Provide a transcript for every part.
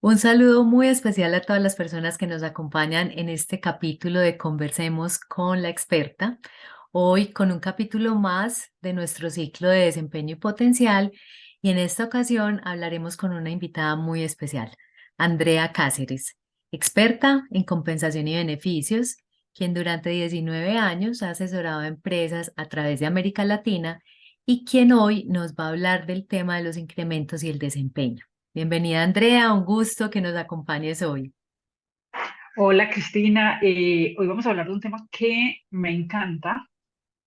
Un saludo muy especial a todas las personas que nos acompañan en este capítulo de Conversemos con la experta. Hoy con un capítulo más de nuestro ciclo de desempeño y potencial, y en esta ocasión hablaremos con una invitada muy especial, Andrea Cáceres, experta en compensación y beneficios, quien durante 19 años ha asesorado a empresas a través de América Latina y quien hoy nos va a hablar del tema de los incrementos y el desempeño. Bienvenida, Andrea, un gusto que nos acompañes hoy. Hola Cristina, hoy vamos a hablar de un tema que me encanta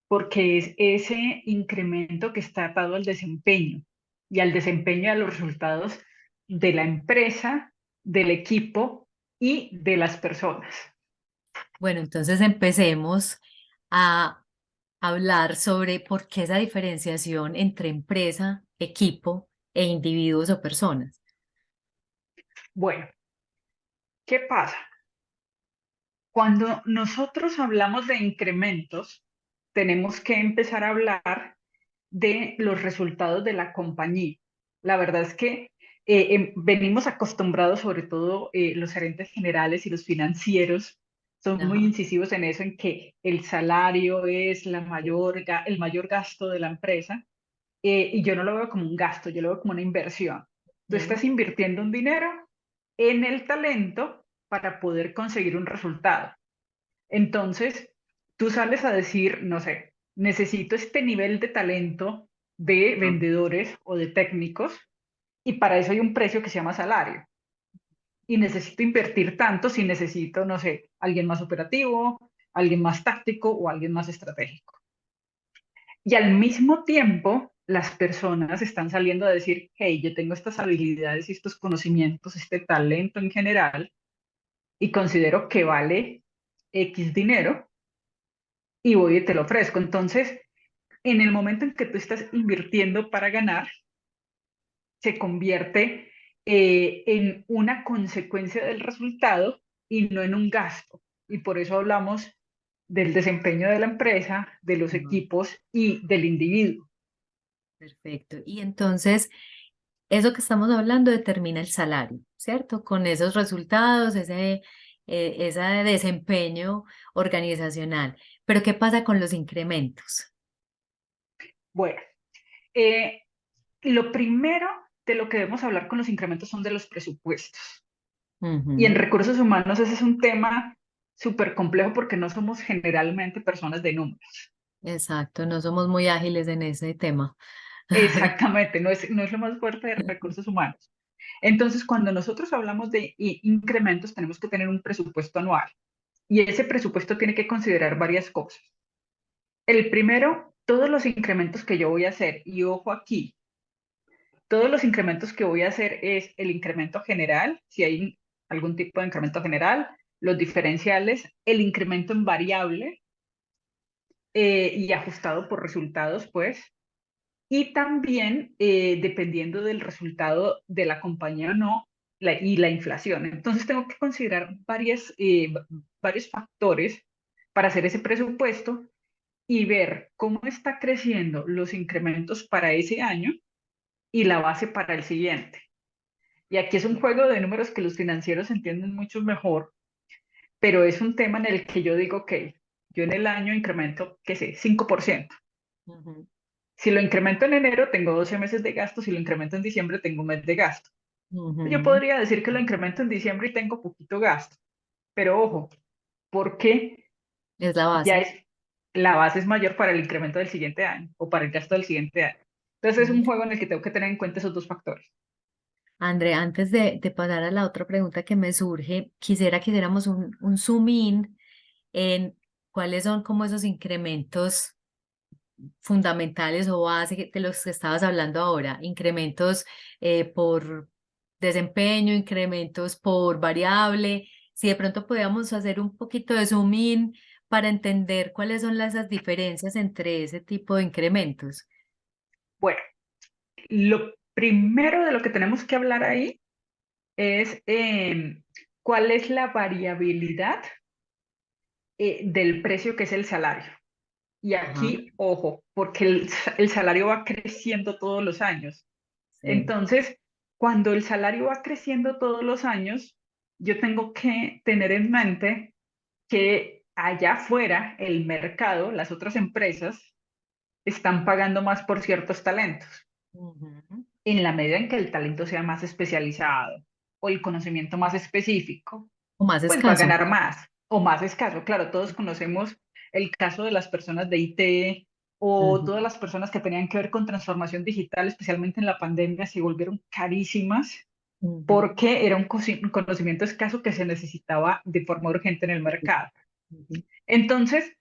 porque es ese incremento que está atado al desempeño y al desempeño y a los resultados de la empresa, del equipo y de las personas. Bueno, entonces empecemos a hablar sobre por qué esa diferenciación entre empresa, equipo e individuos o personas. Bueno, ¿qué pasa? Cuando nosotros hablamos de incrementos, tenemos que empezar a hablar de los resultados de la compañía. La verdad es que venimos acostumbrados, sobre todo los gerentes generales y los financieros, son muy Ajá. incisivos en eso, en que el salario es el mayor gasto de la empresa, y yo no lo veo como un gasto, yo lo veo como una inversión. Tú Sí. estás invirtiendo un dinero en el talento para poder conseguir un resultado. Entonces, tú sales a decir, no sé, necesito este nivel de talento de vendedores o de técnicos y para eso hay un precio que se llama salario. Y necesito invertir tanto si necesito, no sé, alguien más operativo, alguien más táctico o alguien más estratégico. Y al mismo tiempo, las personas están saliendo a decir, hey, yo tengo estas habilidades y estos conocimientos, este talento en general, y considero que vale X dinero y voy y te lo ofrezco. Entonces, en el momento en que tú estás invirtiendo para ganar, se convierte en una consecuencia del resultado y no en un gasto. Y por eso hablamos del desempeño de la empresa, de los Ajá. equipos y del individuo. Perfecto. Y entonces, eso que estamos hablando determina el salario, ¿cierto? Con esos resultados, ese desempeño organizacional. Pero ¿qué pasa con los incrementos? Bueno, eh, lo primero de lo que debemos hablar con los incrementos son de los presupuestos. Y en Ujú. recursos humanos ese es un tema súper complejo porque no somos generalmente personas de números. Exacto, no somos muy ágiles en ese tema. Exactamente, no es lo más fuerte de recursos humanos. Entonces, cuando nosotros hablamos de incrementos, tenemos que tener un presupuesto anual y ese presupuesto tiene que considerar varias cosas. El primero, todos los incrementos que yo voy a hacer, y ojo aquí, todos los incrementos que voy a hacer es el incremento general, si hay algún tipo de incremento general, los diferenciales, el incremento en variable y ajustado por resultados, pues, y también, dependiendo del resultado de la compañía o no, y la inflación. Entonces, tengo que considerar varios factores para hacer ese presupuesto y ver cómo está creciendo los incrementos para ese año y la base para el siguiente. Y aquí es un juego de números que los financieros entienden mucho mejor, pero es un tema en el que yo digo, ok, yo en el año incremento, qué sé, 5%. Ujú, Si lo incremento en enero, tengo 12 meses de gasto. Si lo incremento en diciembre, tengo un mes de gasto. Yo ujú. podría decir que lo incremento en diciembre y tengo poquito gasto. Pero ojo, porque Es la ya base. es, la base es mayor para el incremento del siguiente año o para el gasto del siguiente año. Entonces es Ujú. un juego en el que tengo que tener en cuenta esos dos factores. André, antes de pasar a la otra pregunta que me surge, quisiera que hiciéramos un zoom in en cuáles son como esos incrementos fundamentales o base de los que estabas hablando ahora, incrementos por desempeño, incrementos por variable, si de pronto podíamos hacer un poquito de zoom in para entender cuáles son esas diferencias entre ese tipo de incrementos. Bueno, lo primero de lo que tenemos que hablar ahí es cuál es la variabilidad del precio que es el salario. Y Ajá, aquí, ojo, porque el salario va creciendo todos los años. sí. Entonces, Cuando el salario va creciendo todos los años, yo tengo que tener en mente que allá afuera el mercado, las otras empresas, están pagando más por ciertos talentos. Ujú. En la medida en que el talento sea más especializado o el conocimiento más específico, O más pues va a escaso. ganar más o más escaso. Claro, todos conocemos el caso de las personas de IT o Ujú, todas las personas que tenían que ver con transformación digital, especialmente en la pandemia, se volvieron carísimas ujú, porque era un conocimiento escaso que se necesitaba de forma urgente en el mercado. ujú, Entonces,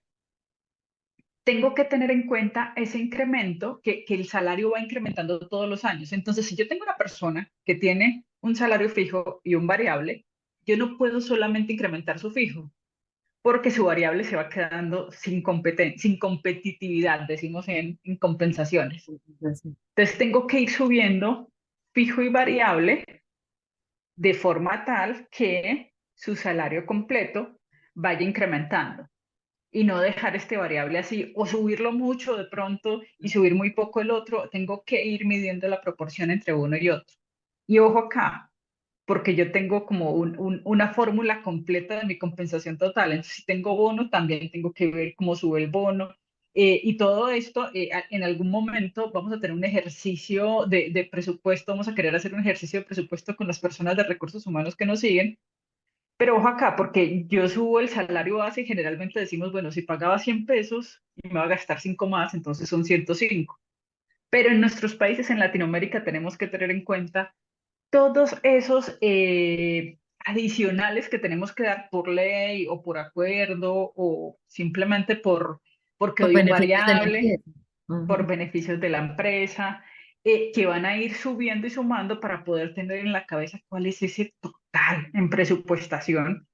tengo que tener en cuenta ese incremento, que el salario va incrementando todos los años. Entonces, si yo tengo una persona que tiene un salario fijo y un variable, yo no puedo solamente incrementar su fijo, porque su variable se va quedando sin competitividad, decimos en compensaciones. ujú, sí. Entonces, tengo que ir subiendo fijo y variable de forma tal que su salario completo vaya incrementando y no dejar este variable así o subirlo mucho de pronto y subir muy poco el otro. Tengo que ir midiendo la proporción entre uno y otro. Y ojo acá, porque yo tengo como una fórmula completa de mi compensación total. Entonces, si tengo bono, también tengo que ver cómo sube el bono. Y todo esto, en algún momento vamos a tener un ejercicio de presupuesto, vamos a querer hacer un ejercicio de presupuesto con las personas de recursos humanos que nos siguen, pero ojo acá, porque yo subo el salario base y generalmente decimos, bueno, si pagaba 100 pesos y me va a gastar 5 más, entonces son 105. Pero en nuestros países en Latinoamérica tenemos que tener en cuenta todos esos adicionales que tenemos que dar por ley o por acuerdo o simplemente porque Por doy un beneficios de la variable empresa. por Ujú, beneficios de la empresa, que van a ir subiendo y sumando para poder tener en la cabeza cuál es ese total en presupuestación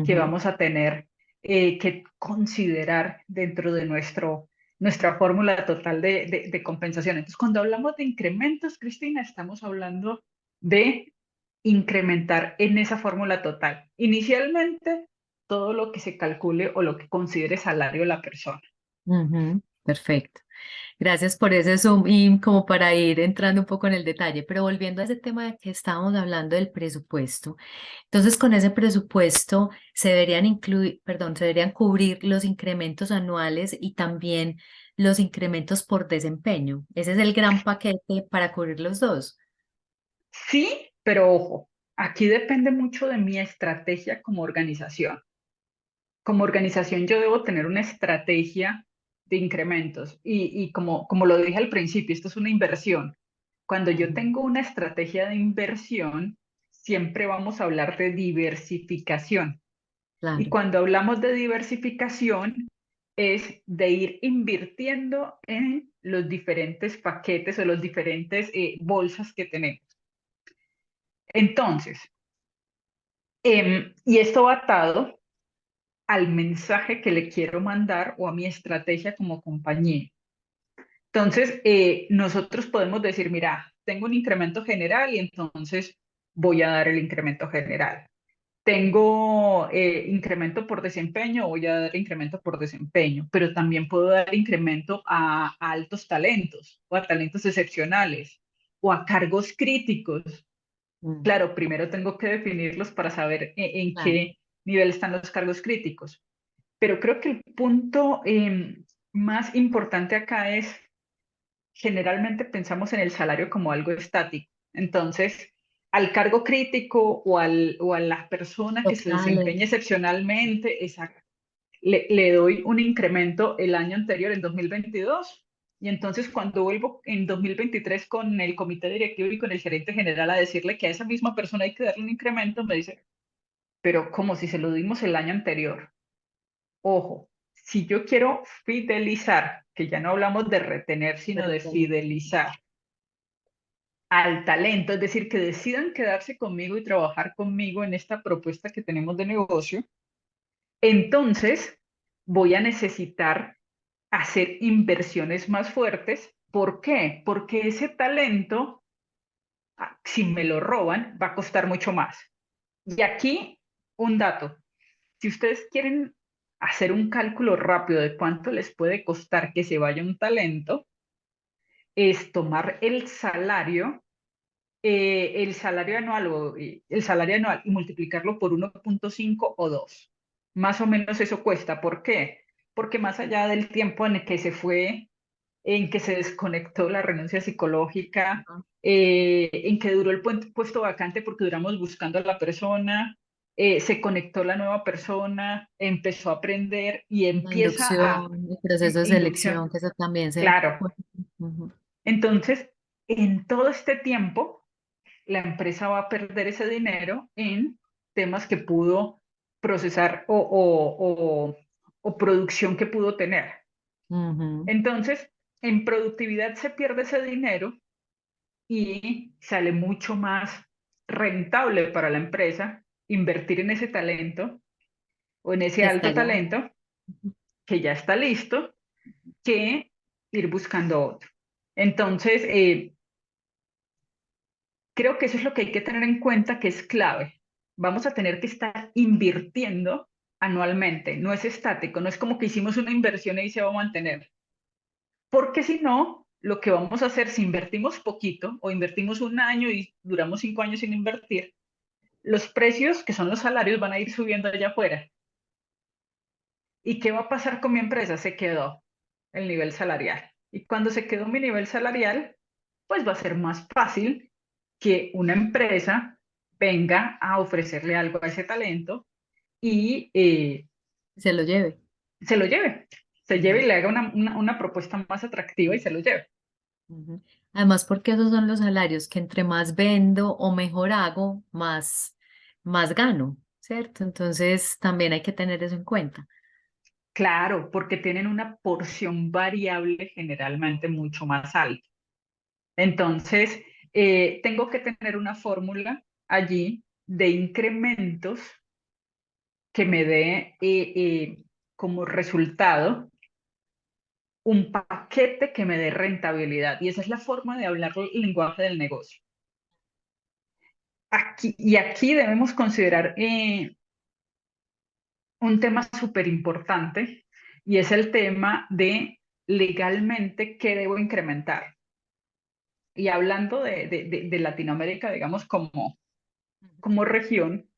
que ujú. vamos a tener que considerar dentro de nuestra fórmula total de compensación. Entonces, cuando hablamos de incrementos, Cristina, estamos hablando de incrementar en esa fórmula total. Inicialmente, todo lo que se calcule o lo que considere salario de la persona. Ujú, perfecto. Gracias por ese zoom y como para ir entrando un poco en el detalle, pero volviendo a ese tema de que estábamos hablando del presupuesto. Entonces, con ese presupuesto se deberían incluir, perdón, se deberían cubrir los incrementos anuales y también los incrementos por desempeño. Ese es el gran paquete para cubrir los dos. Sí, pero ojo, aquí depende mucho de mi estrategia como organización. Como organización yo debo tener una estrategia de incrementos y como lo dije al principio, esto es una inversión. Cuando yo Ujú, tengo una estrategia de inversión, siempre vamos a hablar de diversificación. Y claro, cuando hablamos de diversificación, es de ir invirtiendo en los diferentes paquetes o los diferentes bolsas que tenemos. Entonces, y esto va atado al mensaje que le quiero mandar o a mi estrategia como compañía. Entonces, nosotros podemos decir, mira, tengo un incremento general y entonces voy a dar el incremento general. Tengo incremento por desempeño, voy a dar incremento por desempeño, pero también puedo dar incremento a altos talentos o a talentos excepcionales o a cargos críticos. mm, Claro, primero tengo que definirlos para saber en claro, qué nivel están los cargos críticos. Pero creo que el punto más importante acá es, generalmente pensamos en el salario como algo estático. Entonces, al cargo crítico o a la persona que se totales. desempeña excepcionalmente, le doy un incremento el año anterior, en 2022. Y entonces cuando vuelvo en 2023 con el comité directivo y con el gerente general a decirle que a esa misma persona hay que darle un incremento, me dice, pero como si se lo dimos el año anterior. Ojo, si yo quiero fidelizar, que ya no hablamos de retener, sino de fidelizar al talento, es decir, que decidan quedarse conmigo y trabajar conmigo en esta propuesta que tenemos de negocio, entonces voy a necesitar hacer inversiones más fuertes. ¿Por qué? Porque ese talento, si me lo roban, va a costar mucho más. Y aquí un dato. Si ustedes quieren hacer un cálculo rápido de cuánto les puede costar que se vaya un talento, es tomar el salario el salario anual el salario anual y multiplicarlo por 1,5 o 2. Más o menos eso cuesta. ¿Por qué? Porque más allá del tiempo en el que se fue, en que se desconectó la renuncia psicológica, Ajá. en que duró el puesto vacante porque duramos buscando a la persona, se conectó la nueva persona, empezó a aprender y La empieza a inducción, el proceso de inducción. selección, que eso también se... Claro. Ujú. Entonces, en todo este tiempo, la empresa va a perder ese dinero en temas que pudo procesar o producción que pudo tener. Ujú. Entonces, en productividad se pierde ese dinero y sale mucho más rentable para la empresa invertir en ese talento o en ese Que está alto allá. talento que ya está listo que ir buscando otro. Entonces, creo que eso es lo que hay que tener en cuenta, que es clave. Vamos a tener que estar invirtiendo anualmente, no es estático, no es como que hicimos una inversión y se va a mantener, porque si no, lo que vamos a hacer si invertimos poquito o invertimos un año y duramos 5 años sin invertir, los precios, que son los salarios, van a ir subiendo allá afuera. ¿Y qué va a pasar con mi empresa? Se quedó el nivel salarial. Y cuando se quedó mi nivel salarial, pues va a ser más fácil que una empresa venga a ofrecerle algo a ese talento y Se lo lleve. se lo lleve. Se lleve Ujú. y le haga una propuesta más atractiva y se lo lleve. Ujú. Además, porque esos son los salarios que entre más vendo o mejor hago, más gano, ¿cierto? Entonces, también hay que tener eso en cuenta. Claro, porque tienen una porción variable generalmente mucho más alta. Entonces, tengo que tener una fórmula allí de incrementos que me dé como resultado un paquete que me dé rentabilidad. Y esa es la forma de hablar el lenguaje del negocio. Aquí debemos considerar un tema súper importante y es el tema de legalmente qué debo incrementar. Y hablando de Latinoamérica, digamos, como región,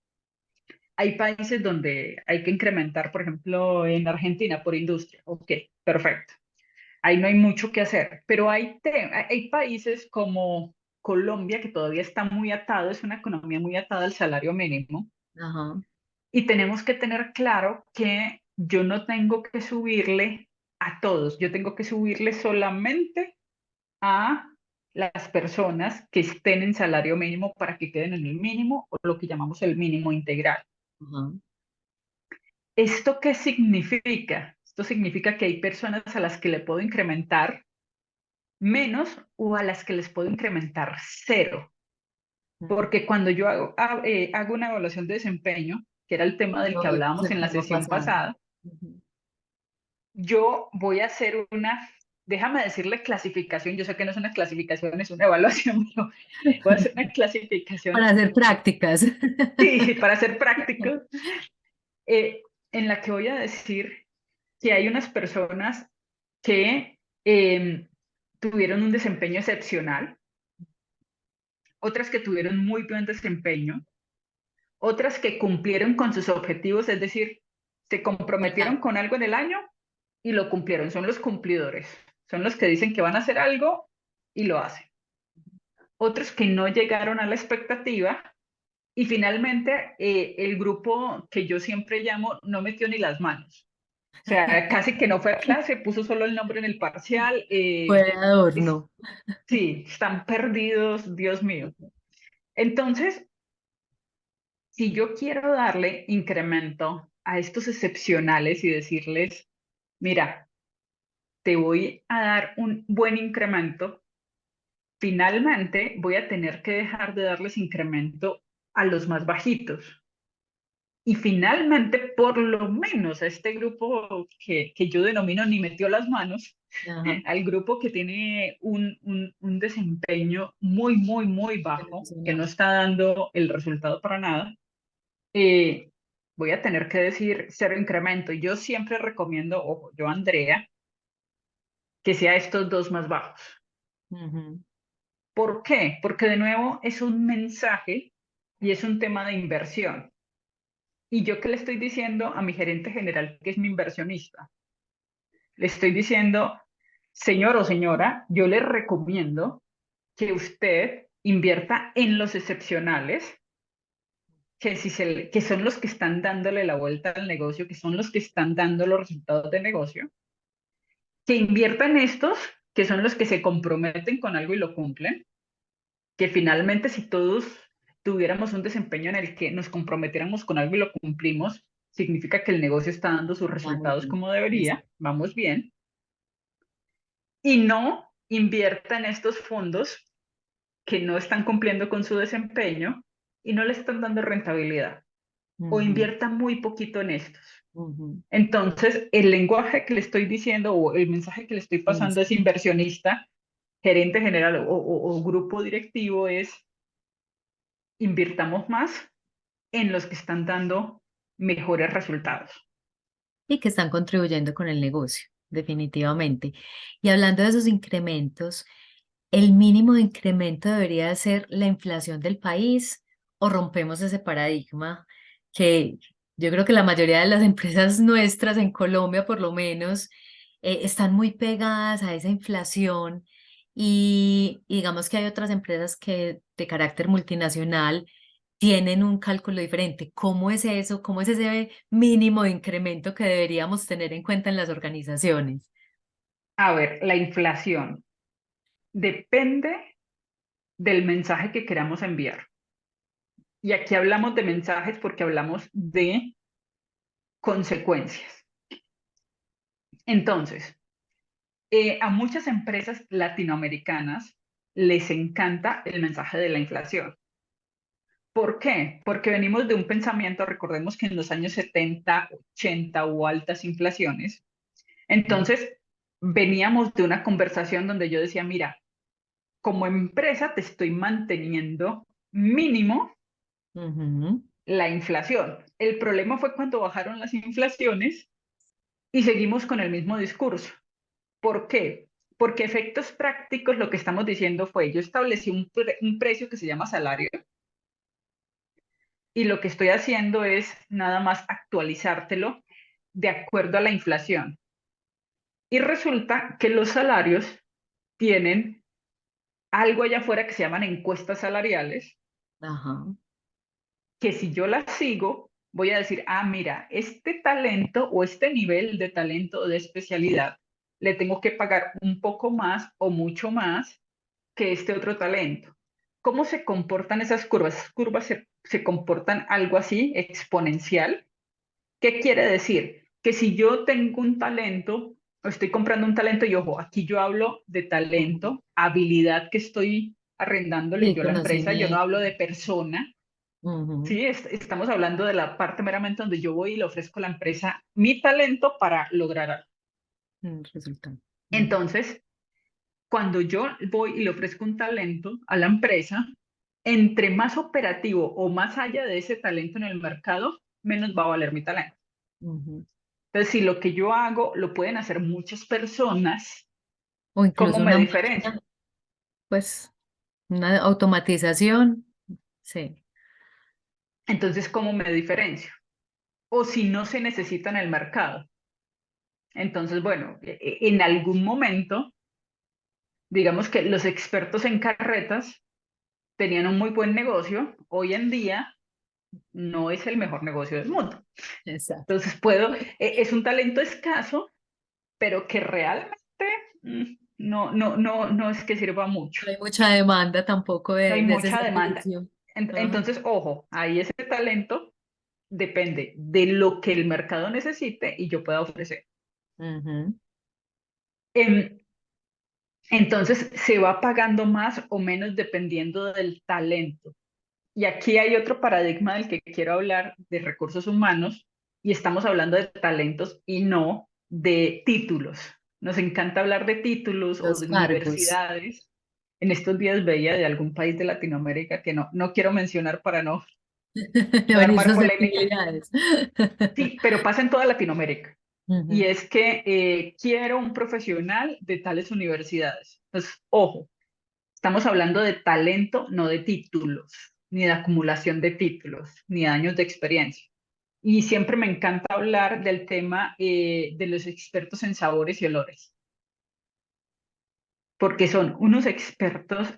hay países donde hay que incrementar, por ejemplo, en Argentina por industria. Ok, perfecto. Ahí no hay mucho que hacer, pero hay países como Colombia que todavía está muy atado, es una economía muy atada al salario mínimo Ajá. y tenemos que tener claro que yo no tengo que subirle a todos, yo tengo que subirle solamente a las personas que estén en salario mínimo para que queden en el mínimo o lo que llamamos el mínimo integral. Ajá. ¿Esto qué significa? Esto significa que hay personas a las que le puedo incrementar menos o a las que les puedo incrementar cero. Ujú. Porque cuando yo hago una evaluación de desempeño, que era el tema del Lo que vimos hablábamos el en la tiempo sesión pasado. pasada, Ujú. yo voy a hacer déjame decirle clasificación, yo sé que no es una clasificación, es una evaluación, pero voy a hacer una Para clasificación, hacer prácticas. sí, para ser práctico, en la que voy a decir que hay unas personas que tuvieron un desempeño excepcional, otras que tuvieron muy buen desempeño, otras que cumplieron con sus objetivos, es decir, se comprometieron con algo en el año y lo cumplieron, son los cumplidores, son los que dicen que van a hacer algo y lo hacen. Otros que no llegaron a la expectativa y finalmente el grupo que yo siempre llamo no metió ni las manos. O sea, casi que no fue a clase, puso solo el nombre en el parcial. Fue de adorno. Sí, están perdidos, Dios mío. Entonces, si yo quiero darle incremento a estos excepcionales y decirles, mira, te voy a dar un buen incremento, finalmente voy a tener que dejar de darles incremento a los más bajitos. Y finalmente, por lo menos a este grupo que yo denomino ni metió las manos, Ajá. al grupo que tiene un desempeño muy, muy, muy bajo, que no Excepcional. está dando el resultado para nada, eh, voy a tener que decir cero incremento. Yo siempre recomiendo, ojo, yo Andrea, que sea estos dos más bajos. Ujú. ¿Por qué? Porque de nuevo es un mensaje y es un tema de inversión. ¿Y yo qué le estoy diciendo a mi gerente general, que es mi inversionista? Le estoy diciendo, señor o señora, yo le recomiendo que usted invierta en los excepcionales, que son los que están dándole la vuelta al negocio, que son los que están dando los resultados de negocio, que invierta en estos, que son los que se comprometen con algo y lo cumplen, que finalmente si todos tuviéramos un desempeño en el que nos comprometiéramos con algo y lo cumplimos, significa que el negocio está dando sus Vamos resultados bien. como debería, vamos bien, y no invierta en estos fondos que no están cumpliendo con su desempeño y no le están dando rentabilidad, o Ujú, invierta muy poquito en estos. ujú. Entonces, el lenguaje que le estoy diciendo o el mensaje que le estoy pasando Es- a ese inversionista, gerente general o grupo directivo es invirtamos más en los que están dando mejores resultados. Y que están contribuyendo con el negocio, definitivamente. Y hablando de esos incrementos, ¿el mínimo de incremento debería ser la inflación del país o rompemos ese paradigma que yo creo que la mayoría de las empresas nuestras en Colombia, por lo menos, están muy pegadas a esa inflación y digamos que hay otras empresas que de carácter multinacional tienen un cálculo diferente? ¿Cómo es eso? ¿Cómo es ese mínimo de incremento que deberíamos tener en cuenta en las organizaciones? A ver, la inflación depende del mensaje que queramos enviar. Y aquí hablamos de mensajes porque hablamos de consecuencias. Entonces, a muchas empresas latinoamericanas les encanta el mensaje de la inflación. ¿Por qué? Porque venimos de un pensamiento, recordemos que en los años 70, 80 hubo altas inflaciones. Entonces, veníamos de una conversación donde yo decía, mira, como empresa te estoy manteniendo mínimo Ujú. la inflación. El problema fue cuando bajaron las inflaciones y seguimos con el mismo discurso. ¿Por qué? Porque efectos prácticos lo que estamos diciendo fue, yo establecí un precio que se llama salario y lo que estoy haciendo es nada más actualizártelo de acuerdo a la inflación. Y resulta que los salarios tienen algo allá afuera que se llaman encuestas salariales, Ajá. que si yo las sigo, voy a decir, ah, mira, este talento o este nivel de talento o de especialidad, le tengo que pagar un poco más o mucho más que este otro talento. ¿Cómo se comportan esas curvas? Esas curvas se comportan algo así, exponencial. ¿Qué quiere decir? Que si yo tengo un talento, o estoy comprando un talento, y ojo, aquí yo hablo de Ujú. talento, habilidad que estoy arrendándole Sí, yo a la empresa, yo no hablo conocimiento. de persona, Ujú. ¿sí? Estamos hablando de la parte meramente donde yo voy y le ofrezco a la empresa mi talento para lograr algo. Resultado. Ujú. Entonces, cuando yo voy y le ofrezco un talento a la empresa, entre más operativo o más allá de ese talento en el mercado, menos va a valer mi talento. Ujú. Entonces, si lo que yo hago lo pueden hacer muchas personas, O ¿cómo incluso me una diferencio? máquina, pues una automatización. Sí. Entonces, ¿cómo me diferencio? O si no se necesita en el mercado. Entonces, bueno, en algún momento, digamos que los expertos en carretas tenían un muy buen negocio, hoy en día no es el mejor negocio del mundo. Exacto. Entonces, es un talento escaso, pero que realmente no es que sirva mucho. No hay mucha demanda tampoco No hay de ese mucha demanda. servicio. Ajá. Entonces, ojo, ahí ese talento depende de lo que el mercado necesite y yo pueda ofrecer. Ujú. Em, entonces, se va pagando más o menos dependiendo del talento. Y aquí hay otro paradigma del que quiero hablar de recursos humanos y estamos hablando de talentos y no de títulos. Nos encanta hablar de títulos o Los de cargos. universidades. En estos días veía de algún país de Latinoamérica que no quiero mencionar para no Venir armar polémica. susceptibilidades. Sí, pero pasa en toda Latinoamérica. Y Ujú. es que quiero un profesional de tales universidades. Entonces, ojo, Estamos hablando de talento, no de títulos, ni de acumulación de títulos, ni de años de experiencia. Y siempre me encanta hablar del tema de los expertos en sabores y olores, porque son unos expertos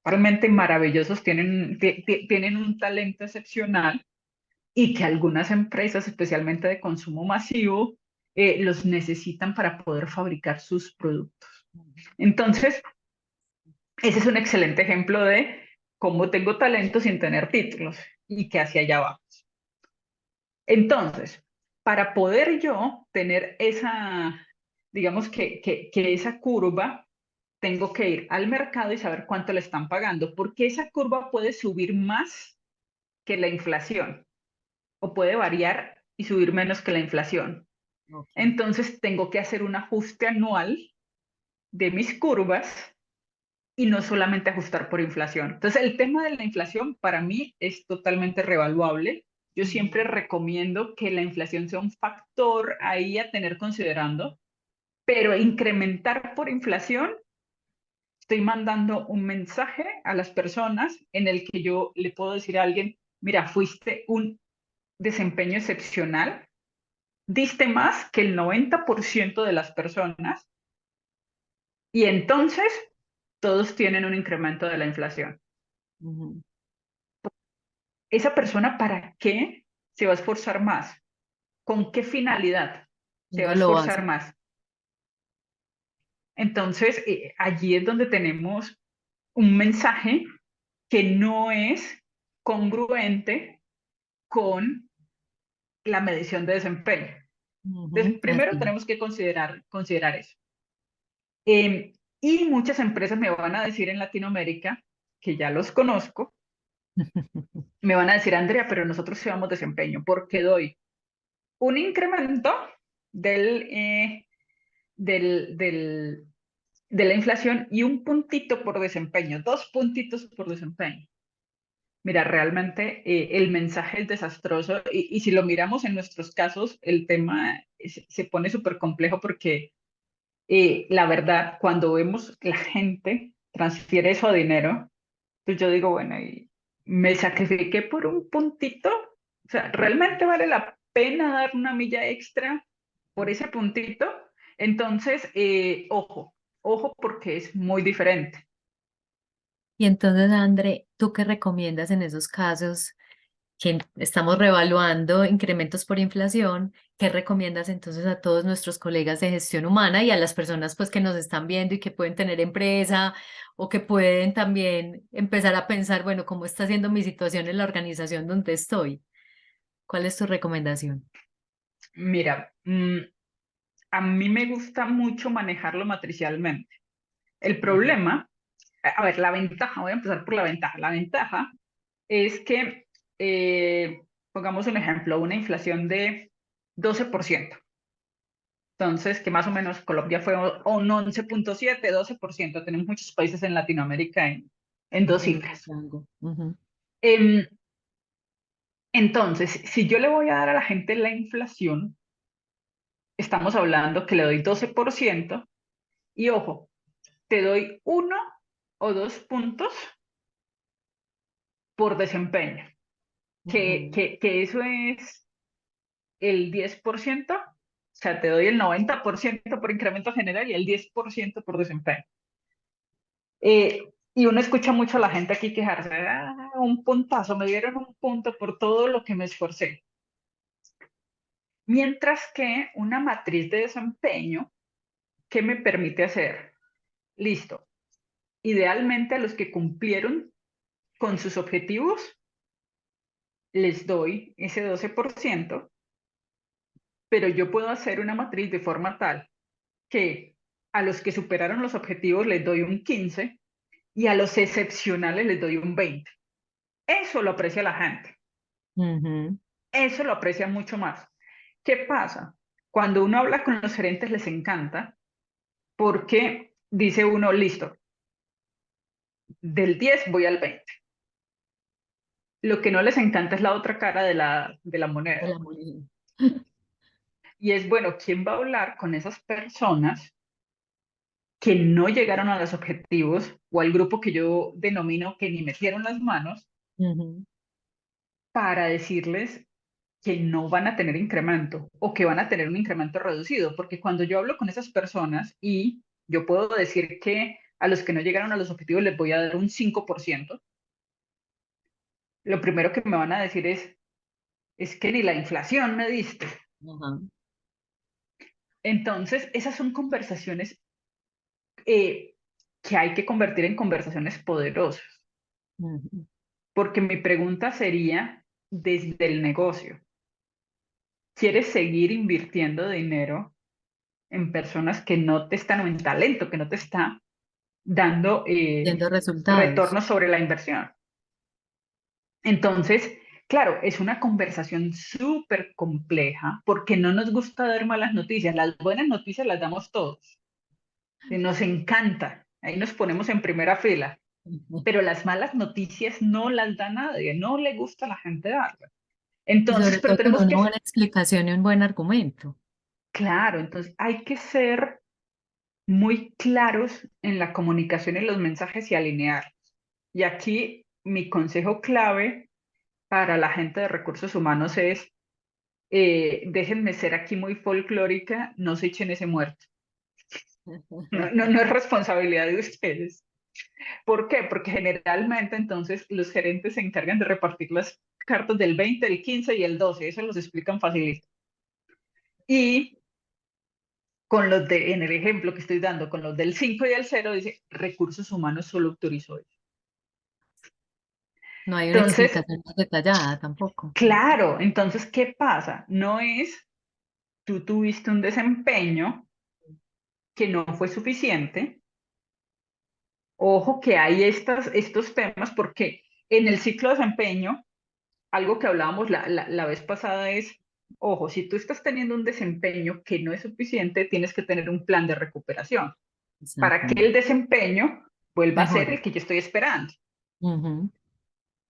realmente maravillosos, tienen un talento excepcional y que algunas empresas, especialmente de consumo masivo, los necesitan para poder fabricar sus productos. Entonces, ese es un excelente ejemplo de cómo tengo talento sin tener títulos y que hacia allá va. Entonces, para poder yo tener esa, digamos que esa curva, tengo que ir al mercado y saber cuánto le están pagando, porque esa curva puede subir más que la inflación o puede variar y subir menos que la inflación. Ok. Entonces, tengo que hacer un ajuste anual de mis curvas y no solamente ajustar por inflación. Entonces, el tema de la inflación para mí es totalmente revaluable. Yo siempre Ujú. recomiendo que la inflación sea un factor ahí a tener considerando, pero incrementar por inflación, estoy mandando un mensaje a las personas en el que yo le puedo decir a alguien, mira, fuiste un desempeño excepcional, diste más que el 90% de las personas y entonces todos tienen un incremento de la inflación. Ujú. ¿Esa persona para qué se va a esforzar más? ¿Con qué finalidad se va Tengo a lo esforzar básico. más? Entonces, allí es donde tenemos un mensaje que no es congruente con la medición de desempeño. Ujú. Entonces, primero Así. tenemos que considerar eso. Y muchas empresas me van a decir en Latinoamérica, que ya los conozco, me van a decir, Andrea, pero nosotros llevamos desempeño, porque doy un incremento del, del, del, de la inflación y un puntito por desempeño, 2 puntitos por desempeño. Mira, realmente el mensaje es desastroso y si lo miramos en nuestros casos, el tema se pone súper complejo porque la verdad, cuando vemos que la gente transfiere eso a dinero, pues yo digo, bueno, y me sacrifiqué por un puntito, o sea, ¿realmente vale la pena dar una milla extra por ese puntito? Entonces, ojo porque es muy diferente. Y entonces, André, ¿tú qué recomiendas en esos casos que estamos revaluando incrementos por inflación? ¿Qué recomiendas entonces a todos nuestros colegas de gestión humana y a las personas pues que nos están viendo y que pueden tener empresa o que pueden también empezar a pensar, bueno, ¿cómo está siendo mi situación en la organización donde estoy? ¿Cuál es tu recomendación? Mira, a mí me gusta mucho manejarlo matricialmente. El Ujú. problema, a ver, la ventaja, voy a empezar por la ventaja. La ventaja es que, pongamos un ejemplo, una inflación de 12%. Entonces, que más o menos Colombia fue un 11,7, 12%. Tenemos muchos países en Latinoamérica en dos En ese cifras. rango. Ujú. Em, entonces, si yo le voy a dar a la gente la inflación, estamos hablando que le doy 12% y ojo, te doy 1 o 2 puntos por desempeño, Ujú. que eso es el 10%, o sea, te doy el 90% por incremento general y el 10% por desempeño. Y uno escucha mucho a la gente aquí quejarse, un puntazo, me dieron un punto por todo lo que me esforcé. Mientras que una matriz de desempeño, ¿qué me permite hacer? Listo. Idealmente a los que cumplieron con sus objetivos, les doy ese 12%, pero yo puedo hacer una matriz de forma tal que a los que superaron los objetivos les doy un 15 y a los excepcionales les doy un 20. Eso lo aprecia la gente. Ujú. Eso lo aprecia mucho más. ¿Qué pasa? Cuando uno habla con los gerentes les encanta porque dice uno, listo, del 10 voy al 20. Lo que no les encanta es la otra cara de la De moneda. la moneda. Y es, bueno, ¿quién va a hablar con esas personas que no llegaron a los objetivos o al grupo que yo denomino que ni metieron las manos Ujú. para decirles que no van a tener incremento o que van a tener un incremento reducido, porque cuando yo hablo con esas personas y yo puedo decir que a los que no llegaron a los objetivos les voy a dar un 5%, lo primero que me van a decir es que ni la inflación me diste. Ajá. Entonces, esas son conversaciones eh, que hay que convertir en conversaciones poderosas, Ujú. porque mi pregunta sería desde el negocio. ¿Quieres seguir invirtiendo dinero en personas que no te están, o en talento que no te está dando Viendo resultados. retorno sobre la inversión? Entonces, claro, es una conversación súper compleja porque no nos gusta dar malas noticias. Las buenas noticias las damos todos. Nos encanta. Ahí nos ponemos en primera fila. Ujú. Pero las malas noticias no las da nadie. No le gusta a la gente darlas. Y Entonces, sobre pero todo con tenemos una que, buena explicación y un buen argumento. claro, entonces hay que ser muy claros en la comunicación y los mensajes y alinear. Y aquí mi consejo clave para la gente de recursos humanos es, déjenme ser aquí muy folclórica, no se echen ese muerto. No, no, no es responsabilidad de ustedes. ¿Por qué? Porque generalmente entonces los gerentes se encargan de repartir las cartas del 20, el 15 y el 12, eso los explican facilito. Y con en el ejemplo que estoy dando, con los del 5 y el 0 dice, recursos humanos solo autorizó eso. No hay una Entonces, explicación más detallada tampoco. claro, entonces, ¿qué pasa? No es tú tuviste un desempeño que no fue suficiente. Ojo que hay estos temas porque en el ciclo de desempeño, algo que hablábamos la vez pasada es, ojo, si tú estás teniendo un desempeño que no es suficiente, tienes que tener un plan de recuperación para que Exactamente. el desempeño vuelva a ser Mejor. el que yo estoy esperando. Ujú.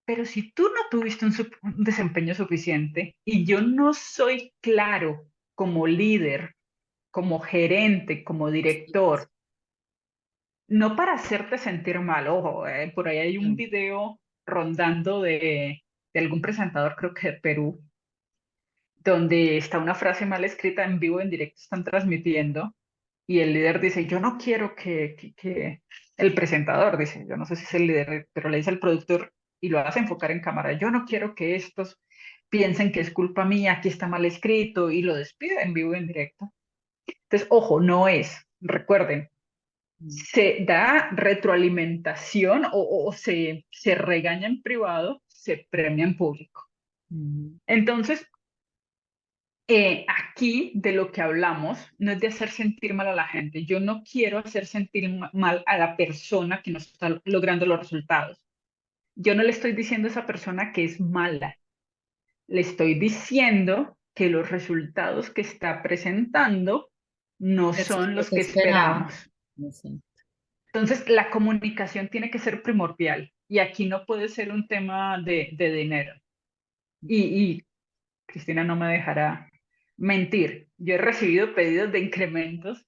Pero si tú no tuviste un desempeño suficiente y yo no soy claro como líder, como gerente, como director, no para hacerte sentir mal, ojo, por ahí hay un No. video rondando de algún presentador, creo que de Perú, donde está una frase mal escrita en vivo, en directo, están transmitiendo, y el líder dice, yo no quiero que el presentador dice, yo no sé si es el líder, pero le dice al productor y lo hace enfocar en cámara, yo no quiero que estos piensen que es culpa mía, aquí está mal escrito, y lo despide en vivo y en directo. Entonces, ojo, no es, recuerden, Mm. se da retroalimentación o se regaña en privado, se premia en público. Mm. Entonces, aquí de lo que hablamos no es de hacer sentir mal a la gente. Yo no quiero hacer sentir mal a la persona que no está logrando los resultados. Yo no le estoy diciendo a esa persona que es mala. Le estoy diciendo que los resultados que está presentando no Versus son lo los que que esperaba. esperamos. No sé. Entonces, la comunicación tiene que ser primordial y aquí no puede ser un tema de dinero. Y Cristina no me dejará mentir. Yo he recibido pedidos de incrementos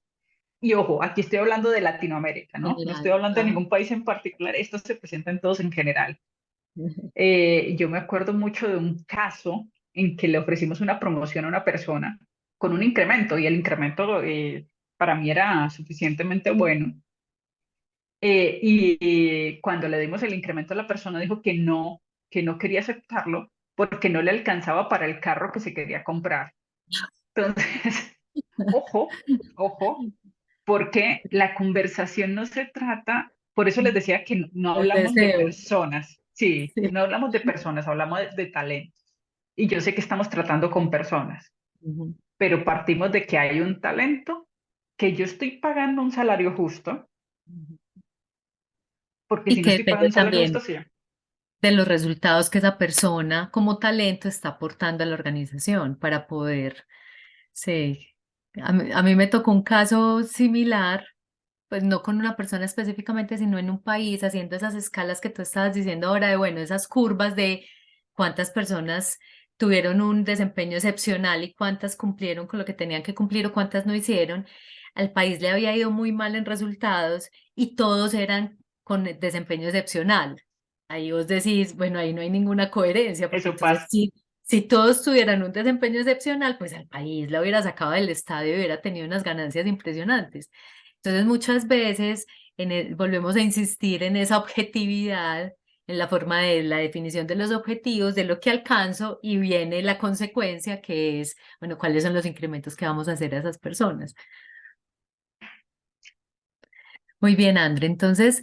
y ojo, aquí estoy hablando de Latinoamérica, ¿no? No estoy General. hablando de Ah. ningún país en particular, esto se presenta en todos en general. Yo me acuerdo mucho de un caso en que le ofrecimos una promoción a una persona con un incremento y el incremento para mí era suficientemente bueno. Y cuando le dimos el incremento a la persona dijo que no quería aceptarlo porque no le alcanzaba para el carro que se quería comprar. Entonces, ojo, ojo, porque la conversación no se trata, por eso les decía que no El hablamos de deseo. personas, sí, Sí. no hablamos de personas, hablamos de talentos. Y yo sé que estamos tratando con personas, Ujú. pero partimos de que hay un talento que yo estoy pagando un salario justo, Ujú. porque Y si no que estoy depende pagando un salario justo, también sí. de los resultados que esa persona como talento está aportando a la organización para poder, sí. A mí me tocó un caso similar, pues no con una persona específicamente, sino en un país, haciendo esas escalas que tú estabas diciendo ahora de, bueno, esas curvas de cuántas personas tuvieron un desempeño excepcional y cuántas cumplieron con lo que tenían que cumplir o cuántas no hicieron. al país le había ido muy mal en resultados y todos eran con desempeño excepcional. Ahí vos decís, bueno, ahí no hay ninguna coherencia, porque Eso entonces pasa. si todos tuvieran un desempeño excepcional, pues al país lo hubiera sacado del estadio y hubiera tenido unas ganancias impresionantes. Entonces muchas veces volvemos a insistir en esa objetividad, en la forma de la definición de los objetivos, de lo que alcanzo y viene la consecuencia que es, bueno, cuáles son los incrementos que vamos a hacer a esas personas. Muy bien, André. Entonces,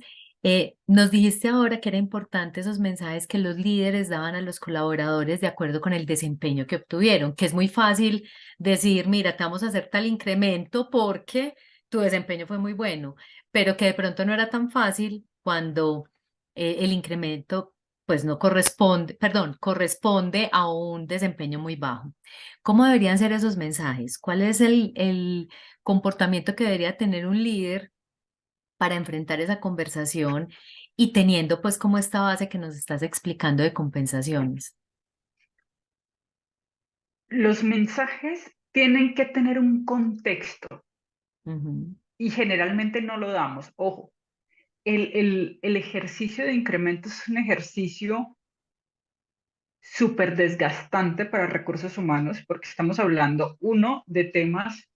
nos dijiste ahora que era importante esos mensajes que los líderes daban a los colaboradores de acuerdo con el desempeño que obtuvieron, que es muy fácil decir, mira, te vamos a hacer tal incremento porque tu desempeño fue muy bueno, pero que de pronto no era tan fácil cuando el incremento, pues no corresponde, perdón, corresponde a un desempeño muy bajo. ¿Cómo deberían ser esos mensajes? ¿Cuál es el comportamiento que debería tener un líder para enfrentar esa conversación y teniendo pues como esta base que nos estás explicando de compensaciones? Los mensajes tienen que tener un contexto Ujú. y generalmente no lo damos. Ojo, el ejercicio de incremento es un ejercicio súper desgastante para recursos humanos porque estamos hablando, uno, de temas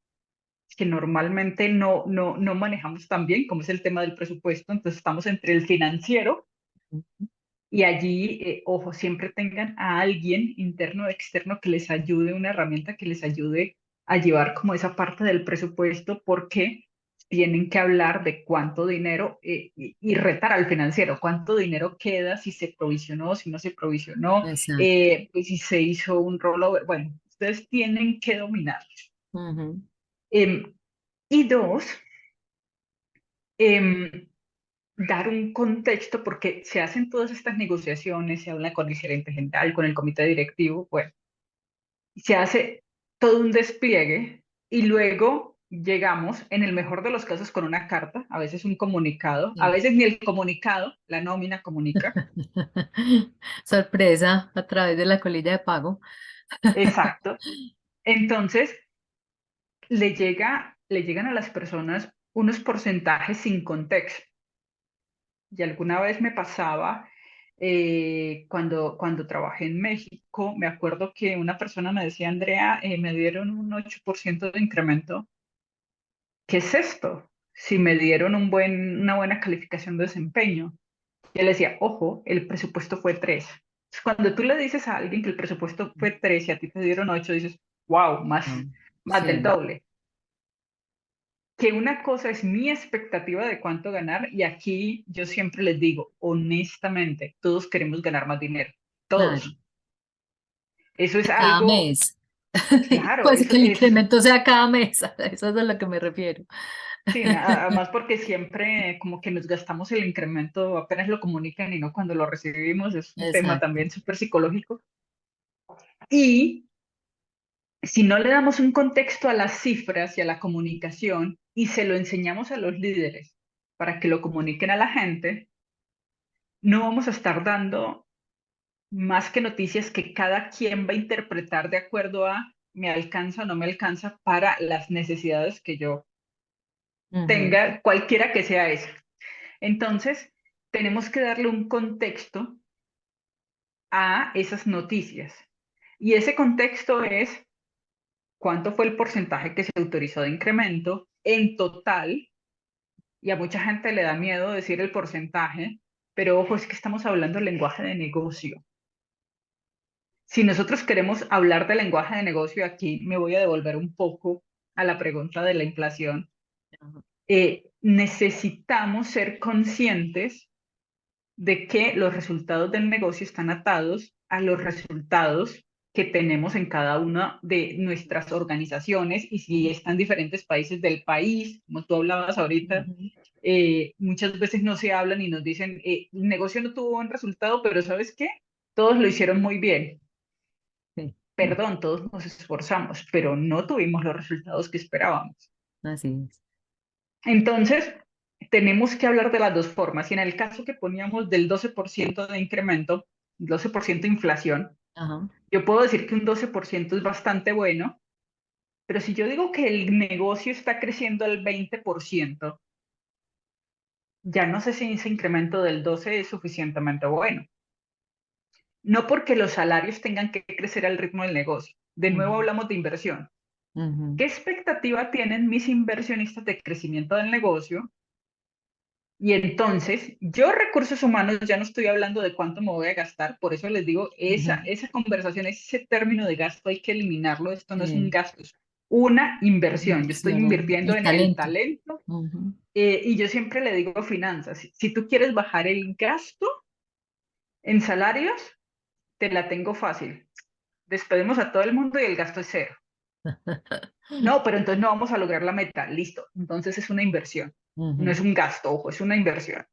que normalmente no manejamos tan bien, como es el tema del presupuesto. Entonces estamos entre el financiero y allí, ojo, siempre tengan a alguien interno o externo que les ayude, una herramienta que les ayude a llevar como esa parte del presupuesto, porque tienen que hablar de cuánto dinero y retar al financiero, cuánto dinero queda, si se provisionó, si no se provisionó, Exacto. pues si se hizo un rollover. Bueno, ustedes tienen que dominar. Ujú. Em, y dos, em, dar un contexto, porque se hacen todas estas negociaciones, se habla con el gerente general, con el comité directivo, bueno, se hace todo un despliegue y luego llegamos, en el mejor de los casos, con una carta, a veces un comunicado, a Sí. veces ni el comunicado, la nómina comunica. Sorpresa a través de la colilla de pago. Exacto. Entonces, le llegan a las personas unos porcentajes sin contexto. Y alguna vez me pasaba, cuando trabajé en México, me acuerdo que una persona me decía, Andrea, me dieron un 8% de incremento. ¿Qué es esto? Si me dieron una buena calificación de desempeño. Y él decía, ojo, el presupuesto fue 3. Cuando tú le dices a alguien que el presupuesto fue 3 y a ti te dieron 8, dices, wow, No. más del Sí, doble. Que una cosa es mi expectativa de cuánto ganar, y aquí yo siempre les digo, honestamente, todos queremos ganar más dinero, claro. todos. Eso es Cada algo, mes. claro, Pues eso que el es, incremento sea cada mes. A eso es a lo que me refiero. sí, además porque siempre como que nos gastamos el incremento apenas lo comunican y no cuando lo recibimos, es un tema Exacto. también súper psicológico. Y si no le damos un contexto a las cifras y a la comunicación y se lo enseñamos a los líderes para que lo comuniquen a la gente, no vamos a estar dando más que noticias que cada quien va a interpretar de acuerdo a me alcanza o no me alcanza para las necesidades que yo Ujú. tenga, cualquiera que sea esa. Entonces, tenemos que darle un contexto a esas noticias. Y ese contexto es cuánto fue el porcentaje que se autorizó de incremento en total. Y a mucha gente le da miedo decir el porcentaje, pero ojo, es que estamos hablando del lenguaje de negocio. Si nosotros queremos hablar de lenguaje de negocio, aquí me voy a devolver un poco a la pregunta de la inflación. Ajá. Necesitamos ser conscientes de que los resultados del negocio están atados a los resultados que tenemos en cada una de nuestras organizaciones, y si están en diferentes países del país, como tú hablabas ahorita, Ujú. muchas veces no se hablan y nos dicen, el negocio no tuvo buen resultado, pero ¿sabes qué? Todos lo hicieron muy bien. Sí. No, Perdón, todos nos esforzamos, pero no tuvimos los resultados que esperábamos. así es. Entonces, tenemos que hablar de las dos formas. Y en el caso que poníamos del 12% de incremento, 12% de inflación, Ajá. yo puedo decir que un 12% es bastante bueno, Pero si yo digo que el negocio está creciendo al 20%, ya no sé si ese incremento del 12 es suficientemente bueno. No porque los salarios tengan que crecer al ritmo del negocio. De nuevo Ujú, hablamos de inversión. ujú, ¿Qué expectativa tienen mis inversionistas de crecimiento del negocio? Y entonces, yo recursos humanos ya no estoy hablando de cuánto me voy a gastar, por eso les digo, ujú. esa conversación, ese término de gasto hay que eliminarlo, esto no es un Sí, gasto, es una inversión. Yo estoy inversión en invirtiendo el en el talento. talento Ujú. y yo siempre le digo a finanzas, si tú quieres bajar el gasto en salarios, te la tengo fácil. Despedimos a todo el mundo y el gasto es cero. No, pero entonces no vamos a lograr la meta. Listo. Entonces es una inversión. No es Ujú, un gasto, ojo, es una inversión.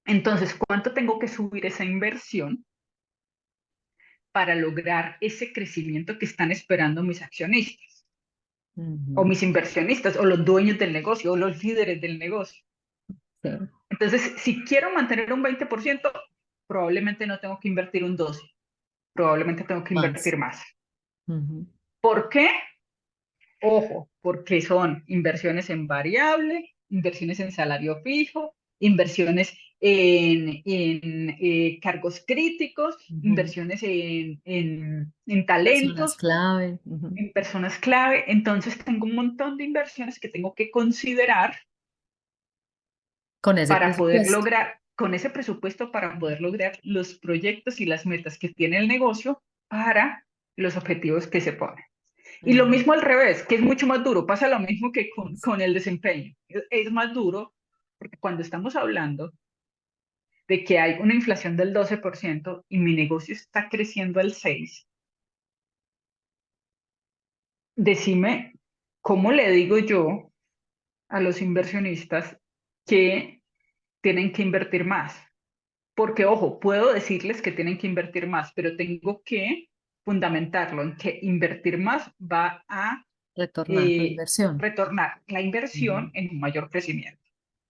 Entonces, ¿cuánto tengo que subir esa inversión para lograr ese crecimiento que están esperando mis accionistas o ujú. mis inversionistas o los dueños del negocio o los líderes del negocio? Sí, Entonces, si quiero mantener un 20%, probablemente no tengo que invertir un 12%, probablemente tengo que más. invertir más. Ujú. ¿Por qué? Ojo, porque son inversiones en variable, inversiones en salario fijo, inversiones en cargos críticos, Ujú. inversiones en Personas talentos, clave. Ujú. en personas clave. Entonces tengo un montón de inversiones que tengo que considerar Con ese para poder presupuesto. lograr, con ese presupuesto, para poder lograr los proyectos y las metas que tiene el negocio para los objetivos que se ponen. Y lo Ujú. mismo al revés, que es mucho más duro, pasa lo mismo que con el desempeño. Es más duro porque cuando estamos hablando de que hay una inflación del 12% y mi negocio está creciendo al 6%, decime cómo le digo yo a los inversionistas que tienen que invertir más. Porque, ojo, puedo decirles que tienen que invertir más, pero tengo que fundamentarlo en que invertir más va a Retornar la inversión. retornar la Ujú, inversión en un mayor crecimiento.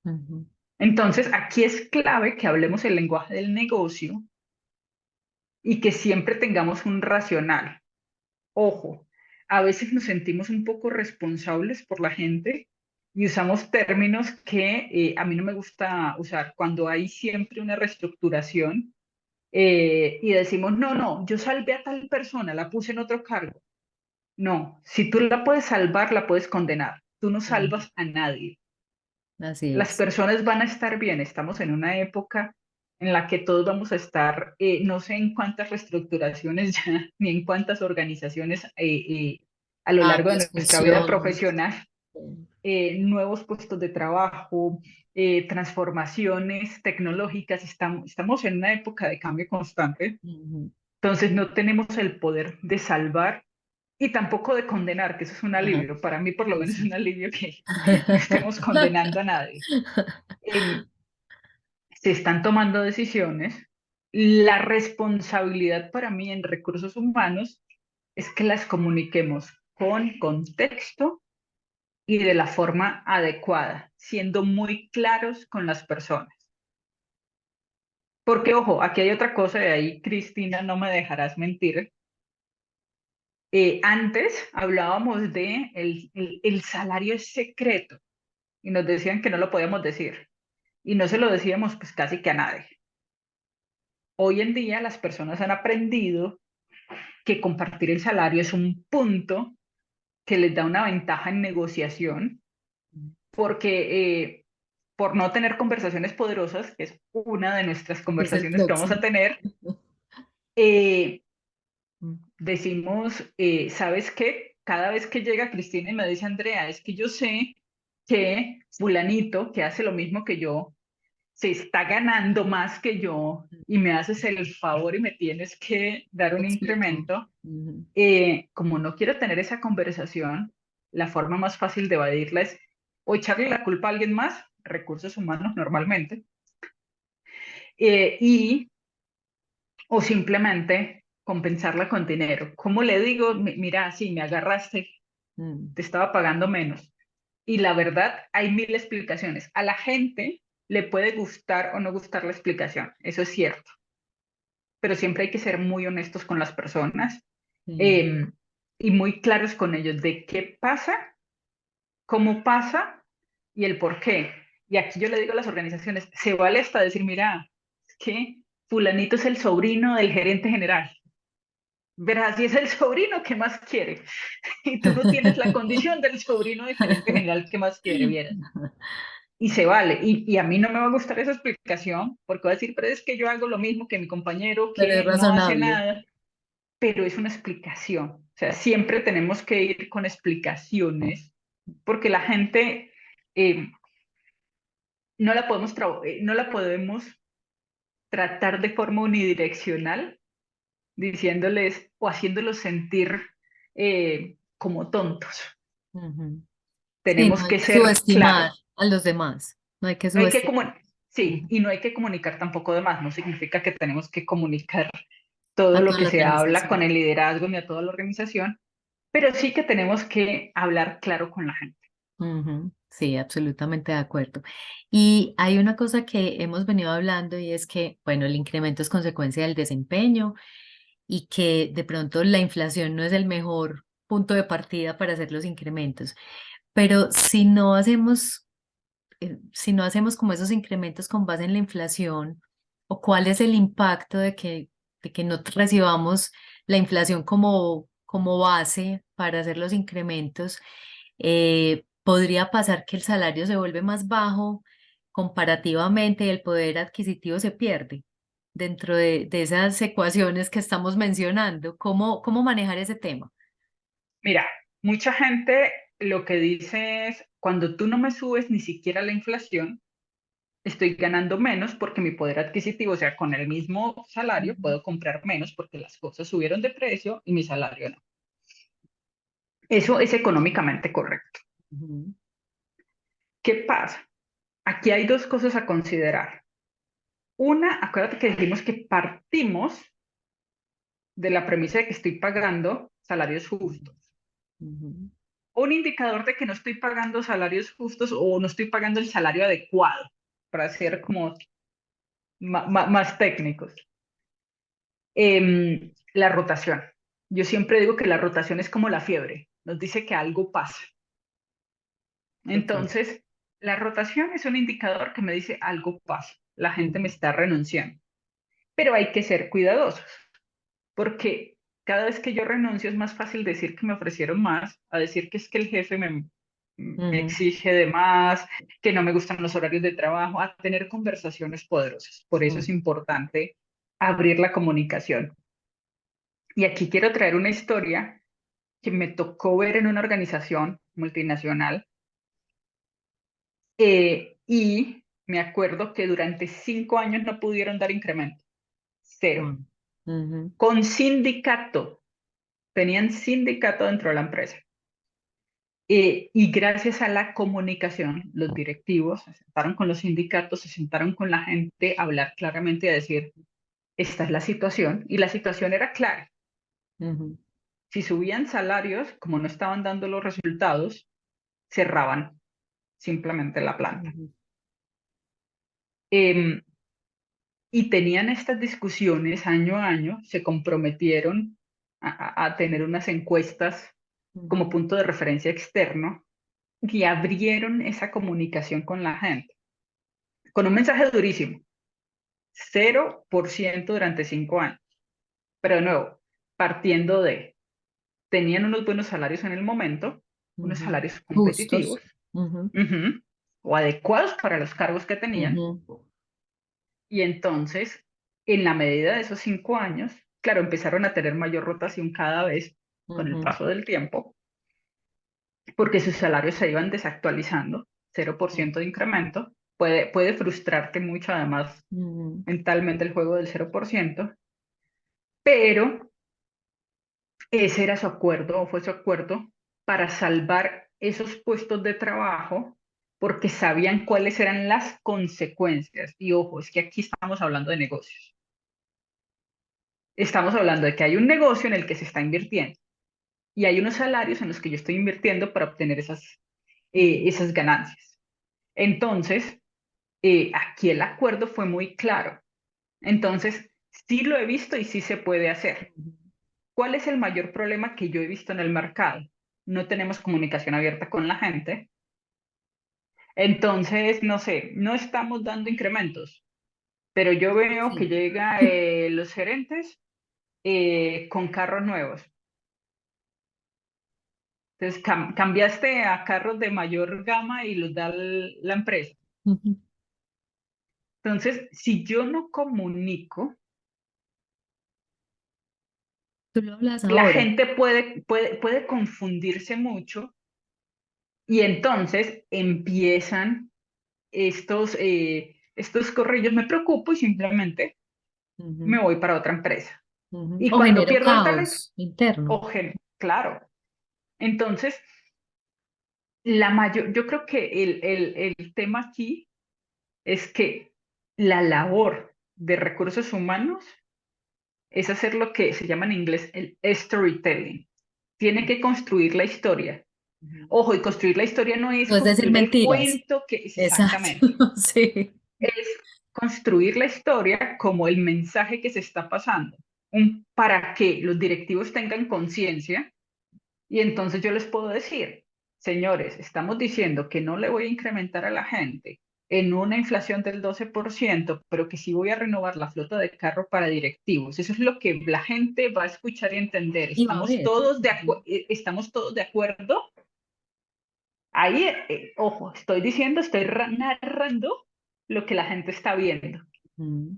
ujú, Entonces, aquí es clave que hablemos el lenguaje del negocio y que siempre tengamos un racional. Ojo, a veces nos sentimos un poco responsables por la gente y usamos términos que a mí no me gusta usar cuando hay siempre una reestructuración y decimos, no, no, yo salvé a tal persona, la puse en otro cargo. No, si tú la puedes salvar, la puedes condenar. Tú no ujú. salvas a nadie. Así Las es. personas van a estar bien. Estamos en una época en la que todos vamos a estar, no sé en cuántas reestructuraciones ya, ni en cuántas organizaciones a lo largo de Cambios, nuestra vida funciones. profesional, nuevos puestos de trabajo, transformaciones tecnológicas. Estamos en una época de cambio constante. Ujú. Entonces no tenemos el poder de salvar y tampoco de condenar, que eso es un Ajá, alivio. Para mí, por lo sí, menos, es sí. un alivio que no estemos condenando a nadie. Em, Se están tomando decisiones. La responsabilidad para mí en recursos humanos es que las comuniquemos con contexto y de la forma adecuada, siendo muy claros con las personas. Porque, ojo, aquí hay otra cosa, y ahí, Cristina, no me dejarás mentir. Antes hablábamos de el salario es secreto y nos decían que no lo podíamos decir y no se lo decíamos pues casi que a nadie. Hoy en día las personas han aprendido que compartir el salario es un punto que les da una ventaja en negociación porque por no tener conversaciones poderosas, que es una de nuestras Es el conversaciones que vamos a próximo. tener, eh, decimos, ¿sabes qué? Cada vez que llega Cristina y me dice, Andrea, es que yo sé que fulanito, que hace lo mismo que yo, se está ganando más que yo y me haces el favor y me tienes que dar un Explicar. incremento. Ujú, Como no quiero tener esa conversación, la forma más fácil de evadirla es o echarle la culpa a alguien más, recursos humanos normalmente, y o simplemente compensarla con dinero. ¿Cómo le digo? Mira, sí, me agarraste, mm, te estaba pagando menos. Y la verdad, hay mil explicaciones. A la gente le puede gustar o no gustar la explicación, eso es cierto, pero siempre hay que ser muy honestos con las personas. sí. Eh, y muy claros con ellos de qué pasa, cómo pasa y el por qué. Y aquí yo le digo a las organizaciones, se vale hasta decir, mira, es que fulanito es el sobrino del gerente general. Verás, si es el sobrino, ¿qué más quiere? Y tú no tienes la condición del sobrino del gerente general, ¿qué más quiere? Vieras. Y se vale. Y a mí no me va a gustar esa explicación, porque va a decir, pero es que yo hago lo mismo que mi compañero Pero es que no hace razonable. nada, pero es una explicación. O sea, siempre tenemos que ir con explicaciones, porque la gente eh, no la podemos tratar de forma unidireccional, diciéndoles o haciéndolos sentir como tontos. Ujú. Sí, Tenemos no hay que que ser subestimar claros. a los demás. No hay que No hay que subestimar. comunicar, sí, Ujú. y no hay que comunicar tampoco de más. No significa que tenemos que comunicar A todo lo toda que la se habla con organización. el liderazgo ni a toda la organización, pero sí que tenemos que hablar claro con la gente. Ujú. Sí, absolutamente de acuerdo. Y hay una cosa que hemos venido hablando y es que, bueno, el incremento es consecuencia del desempeño y que de pronto la inflación no es el mejor punto de partida para hacer los incrementos. Pero si no hacemos como esos incrementos con base en la inflación, o cuál es el impacto de que no recibamos la inflación como base para hacer los incrementos, podría pasar que el salario se vuelve más bajo comparativamente y el poder adquisitivo se pierde dentro de esas ecuaciones que estamos mencionando. ¿Cómo manejar ese tema? Mira, mucha gente lo que dice es, cuando tú no me subes ni siquiera la inflación, estoy ganando menos porque mi poder adquisitivo, o sea, con el mismo salario Ujú, puedo comprar menos porque las cosas subieron de precio y mi salario no. Eso es económicamente correcto. ujú, ¿Qué pasa? Aquí hay dos cosas a considerar. Una, acuérdate que dijimos que partimos de la premisa de que estoy pagando salarios justos. ujú, Un indicador de que no estoy pagando salarios justos o no estoy pagando el salario adecuado, para ser como más técnicos. La rotación. Yo siempre digo que la rotación es como la fiebre, nos dice que algo pasa. ok, Entonces, la rotación es un indicador que me dice algo pasa, la gente me ujú, está renunciando, pero hay que ser cuidadosos, porque cada vez que yo renuncio es más fácil decir que me ofrecieron más, a decir que es que el jefe me ujú, exige de más, que no me gustan los horarios de trabajo, a tener conversaciones poderosas. Por eso es ujú, importante abrir la comunicación. Y aquí quiero traer una historia que me tocó ver en una organización multinacional y me acuerdo que durante 5 años no pudieron dar incremento, cero. wow, ujú, Con sindicato, tenían sindicato dentro de la empresa. Y gracias a la comunicación, los directivos se sentaron con los sindicatos, se sentaron con la gente a hablar claramente y a decir, esta es la situación. Y la situación era clara. ujú, Si subían salarios, como no estaban dando los resultados, cerraban simplemente la planta. ujú, Em, y tenían estas discusiones año a año, se comprometieron a tener unas encuestas ujú, como punto de referencia externo y abrieron esa comunicación con la gente, con un mensaje durísimo, 0% durante 5 años. Pero de nuevo, partiendo de, tenían unos buenos salarios en el momento, unos ujú. salarios competitivos Justos. Ujú, uh-huh, o adecuados para los cargos que tenían. ujú, Y entonces, en la medida de esos 5 años, claro, empezaron a tener mayor rotación cada vez con el ujú, paso del tiempo, porque sus salarios se iban desactualizando, 0% de incremento. Puede frustrarte mucho, además, ujú, mentalmente el juego del 0%, pero ese era su acuerdo o fue su acuerdo para salvar esos puestos de trabajo porque sabían cuáles eran las consecuencias. Y ojo, es que aquí estamos hablando de negocios. Estamos hablando de que hay un negocio en el que se está invirtiendo y hay unos salarios en los que yo estoy invirtiendo para obtener ujú, esas ganancias. Entonces, aquí el acuerdo fue muy claro. Entonces, sí lo he visto y sí se puede hacer. ujú. ¿cuál es el mayor problema que yo he visto en el mercado? No tenemos comunicación abierta con la gente. Entonces, no sé, no estamos dando incrementos, pero yo veo que Sí. llega los gerentes con carros nuevos. Entonces, cambiaste a carros de mayor gama y los da la empresa. Ujú. Entonces, si yo no comunico, Tú lo hablas la ahora. gente puede confundirse mucho y entonces empiezan estos corrillos, me preocupo y simplemente me Ujú, voy para otra empresa. ujú. Y O cuando genero pierdo el talento, caos interno. claro. Entonces, yo creo que el tema aquí es que la labor de recursos humanos es hacer lo que se llama en inglés el storytelling. Tiene que construir la historia. Ujú. Ojo, y construir la historia no es No es decir construir el mentiras. cuento que es Exacto. exactamente, Sí. es construir la historia como el mensaje que se está pasando, para que los directivos tengan conciencia y entonces yo les puedo decir, señores, estamos diciendo que no le voy a incrementar a la gente en una inflación del 12%, pero que sí voy a renovar la flota de carro para directivos. Eso es lo que la gente va a escuchar y entender. Y va a ver. Ujú. Estamos todos de acuerdo. Ahí, ojo, estoy diciendo, estoy narrando lo que la gente está viendo Ujú.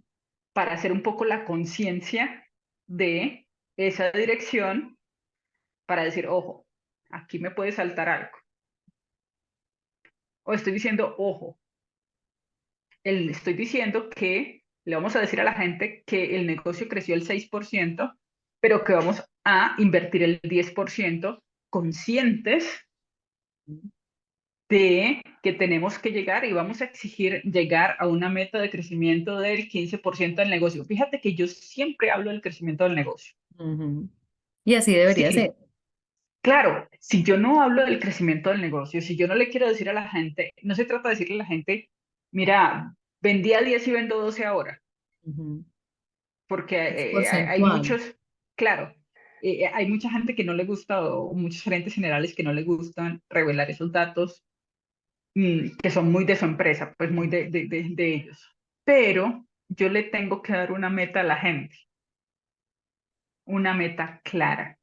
para hacer un poco la conciencia de esa dirección, para decir, ojo, aquí me puede saltar algo. O estoy diciendo, ojo, estoy diciendo que le vamos a decir a la gente que el negocio creció el 6%, pero que vamos a invertir el 10%, conscientes de que tenemos que llegar y vamos a exigir llegar a una meta de crecimiento del 15% del negocio. Fíjate que yo siempre hablo del crecimiento del negocio. Ujú. Y así debería Sí, ser. claro, si yo no hablo del crecimiento del negocio, si yo no le quiero decir a la gente, no se trata de decirle a la gente, mira, vendí a 10 y vendo 12 ahora, Ujú. porque Es hay porcentual. muchos, claro, hay mucha gente que no le gusta, o muchos gerentes generales que no le gustan revelar esos datos, que son muy de su empresa, pues muy Ujú. de ellos. Pero yo le tengo que dar una meta a la gente, una meta clara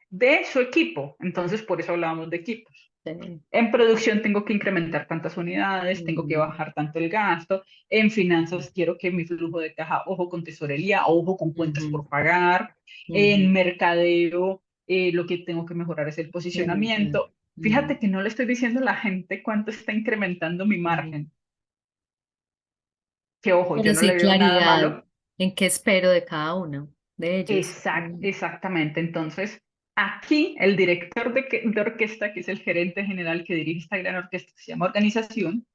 de su equipo. Entonces, por eso hablábamos de equipos. Sí. En producción tengo que incrementar tantas unidades, tengo que Ujú. bajar tanto el gasto. En finanzas quiero que mi flujo de caja, ojo con tesorería, ojo con cuentas Ujú. por pagar. En Ujú. mercadeo, lo que tengo que mejorar es el Ujú. posicionamiento. Ujú. Fíjate que no le estoy diciendo a la gente cuánto está incrementando mi Ujú. margen. Que ojo, yo Pero no sí le veo nada claridad malo. en qué espero de cada uno de ellos. Ujú. Exactamente. Entonces, aquí el director de orquesta, que es el gerente general que dirige esta gran orquesta que se llama organización,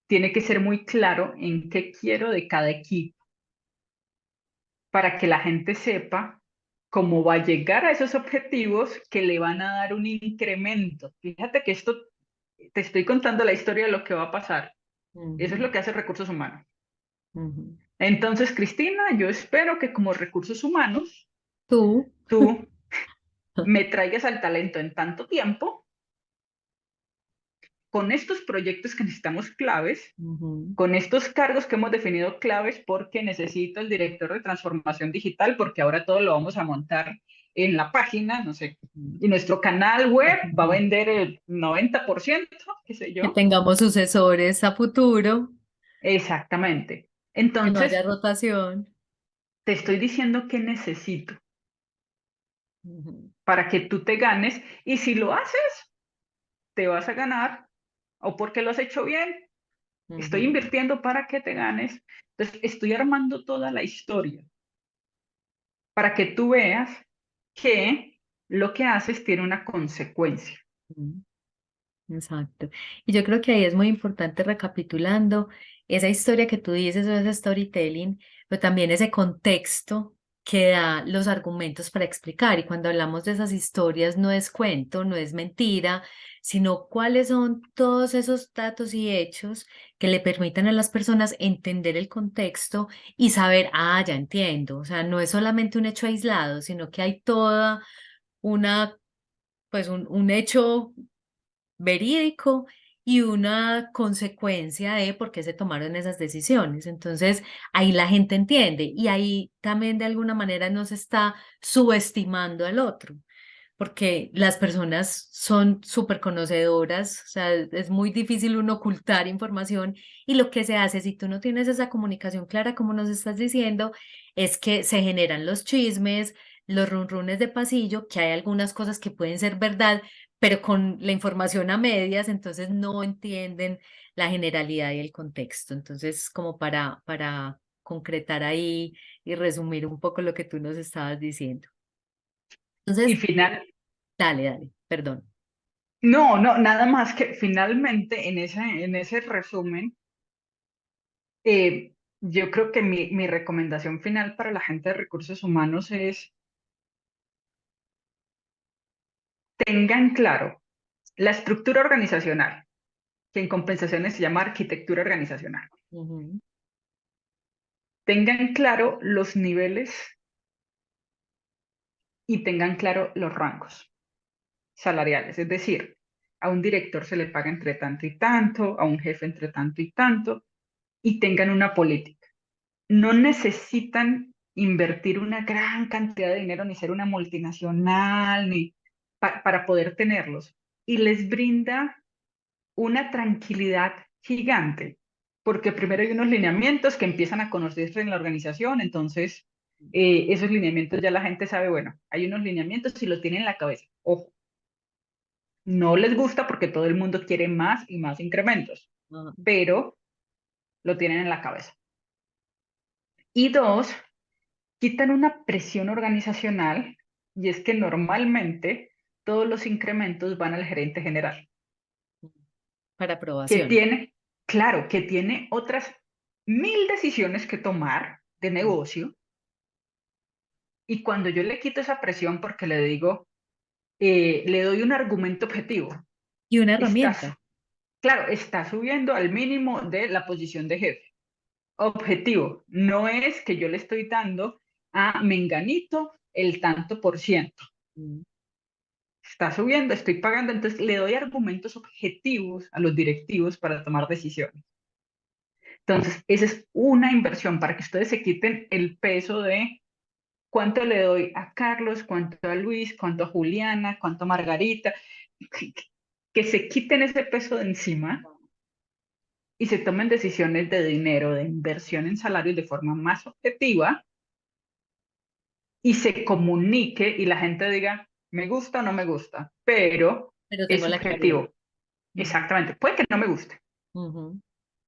tiene que ser muy claro en qué quiero de cada equipo para que la gente sepa cómo va a llegar a esos objetivos que le van a dar un incremento. Fíjate que esto, te estoy contando la historia de lo que va a pasar. Eso es Ujú. lo que hace recursos humanos. Ujú. Entonces, Cristina, yo espero que como recursos humanos, Tú. tú me traigas al talento en tanto tiempo, con estos proyectos que necesitamos claves, Ujú. con estos cargos que hemos definido claves, porque necesito el director de transformación digital, porque ahora todo lo vamos a montar en la página, no sé, y nuestro canal web va a Ujú. vender el 90%, qué sé Que yo. tengamos sucesores a futuro, Exactamente. que no haya Entonces, rotación. te estoy diciendo que necesito Ujú. para que tú te ganes, y si lo haces, te vas a ganar, o porque lo has hecho bien, estoy Ujú. invirtiendo para que te ganes. Entonces, estoy armando toda la historia para que tú veas que lo que haces tiene una consecuencia. Ujú. Exacto. Y yo creo que ahí es muy importante recapitulando esa historia que tú dices o ese storytelling, pero también ese contexto que da los argumentos para explicar. Y cuando hablamos de esas historias, no es cuento, no es mentira, sino cuáles son todos esos datos y hechos que le permitan a las personas entender el contexto y saber, ah, ya entiendo, o sea, no es solamente un hecho aislado, sino que hay toda una, pues un hecho verídico y una consecuencia de por qué se tomaron esas decisiones. Entonces, ahí la gente entiende y ahí también de alguna manera no se está subestimando al otro, porque las personas son súper conocedoras, o sea, es muy difícil uno ocultar información y lo que se hace si tú no tienes esa comunicación clara, como nos estás diciendo, es que se generan los chismes, los runrunes de pasillo, que hay algunas cosas que pueden ser verdad, pero con la información a medias, entonces no entienden la generalidad y el contexto. Entonces, como para concretar ahí y resumir un poco lo que tú nos estabas diciendo. Y Entonces, final, dale, dale, perdón. no, no, nada más que finalmente en ese resumen, yo creo que mi recomendación final para la gente de recursos humanos es tengan claro la estructura organizacional, que en compensaciones se llama arquitectura organizacional. Ujú, Tengan claro los niveles y tengan claro los rangos salariales, es decir, a un director se le paga entre tanto y tanto, a un jefe entre tanto y tanto, y tengan una política. No necesitan invertir una gran cantidad de dinero ni ser una multinacional ni para poder tenerlos. Y les brinda una tranquilidad gigante, porque primero hay unos lineamientos que empiezan a conocerse en la organización, entonces esos lineamientos ya la gente sabe, bueno, hay unos lineamientos y lo tienen en la cabeza. Ojo, no les gusta porque todo el mundo quiere más y más incrementos, ah, pero lo tienen en la cabeza. Y dos, quitan una presión organizacional y es que normalmente todos los incrementos van al gerente general, para que aprobación. tiene, claro, que tiene otras 1000 decisiones que tomar de negocio. Y cuando yo le quito esa presión porque le digo, le doy un argumento objetivo, Y una está, herramienta. claro, está subiendo al mínimo de la posición de jefe. Objetivo, no es que yo le estoy dando a Menganito el tanto por ciento. Mm, Está subiendo, estoy pagando, entonces le doy argumentos objetivos a los directivos para tomar decisiones. Entonces, esa es una inversión para que ustedes se quiten el peso de cuánto le doy a Carlos, cuánto a Luis, cuánto a Juliana, cuánto a Margarita, que se quiten ese peso de encima y se tomen decisiones de dinero, de inversión en salarios de forma más objetiva y se comunique y la gente diga, me gusta o no me gusta, pero pero tengo es la claridad. objetivo. Ujú, Exactamente. Puede que no me guste, ujú,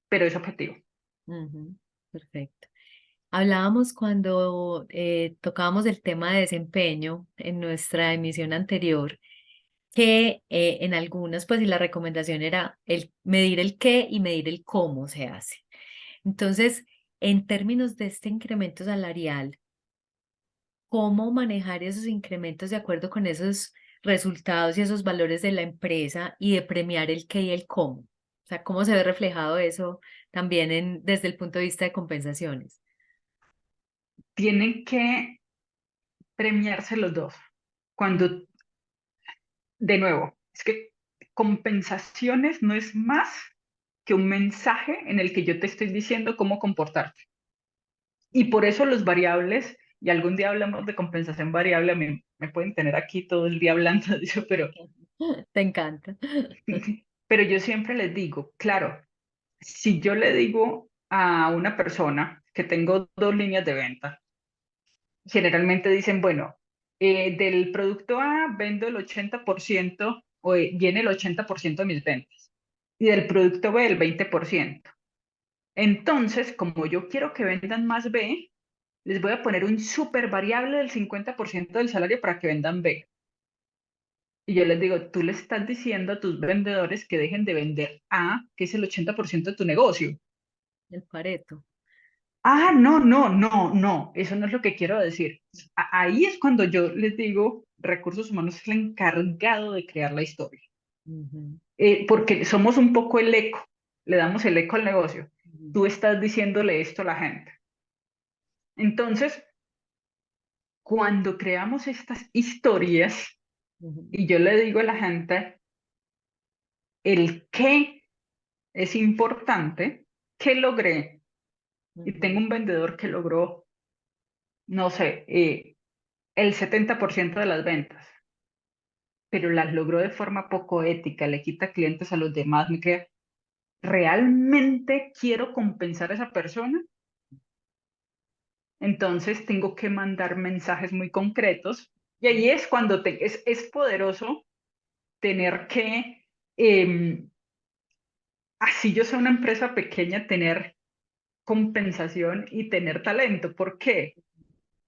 pero es objetivo. ujú, perfecto. Hablábamos cuando tocábamos el tema de desempeño en nuestra emisión anterior, que en algunas, pues, y la recomendación era el medir el qué y medir el cómo se hace. Entonces, en términos de este incremento salarial, ¿cómo manejar esos incrementos de acuerdo con esos resultados y esos valores de la empresa y de premiar el qué y el cómo? O sea, ¿cómo se ve reflejado eso también desde el punto de vista de compensaciones? Tienen que premiarse los dos. Cuando, de nuevo, es que compensaciones no es más que un mensaje en el que yo te estoy diciendo cómo comportarte. Y por eso los variables, y algún día hablamos de compensación variable, me pueden tener aquí todo el día hablando de eso, Te encanta. pero yo siempre les digo, claro, si yo le digo a una persona que tengo dos líneas de venta, generalmente dicen, bueno, del producto A vendo el 80% o viene el 80% de mis ventas y del producto B el 20%. Entonces, como yo quiero que vendan más B, les voy a poner un súper variable del 50% del salario para que vendan B. Y yo les digo, tú le estás diciendo a tus vendedores que dejen de vender A, que es el 80% de tu negocio. El Pareto. Ah, no, no, no, no, eso no es lo que quiero decir. Ahí es cuando yo les digo, recursos humanos es el encargado de crear la historia. Ujú, porque somos un poco el eco, le damos el eco al negocio. ujú, Tú estás diciéndole esto a la gente. Entonces, cuando creamos estas historias, ujú, y yo le digo a la gente, el qué es importante, qué logré. Y tengo ujú, un vendedor que logró, no sé, el 70% de las ventas, pero las logró de forma poco ética, le quita clientes a los demás, me queda, ¿realmente quiero compensar a esa persona? Entonces tengo que mandar mensajes muy concretos y ahí es cuando es poderoso tener que, em, así yo soy una empresa pequeña, tener compensación y tener talento. ¿Por qué?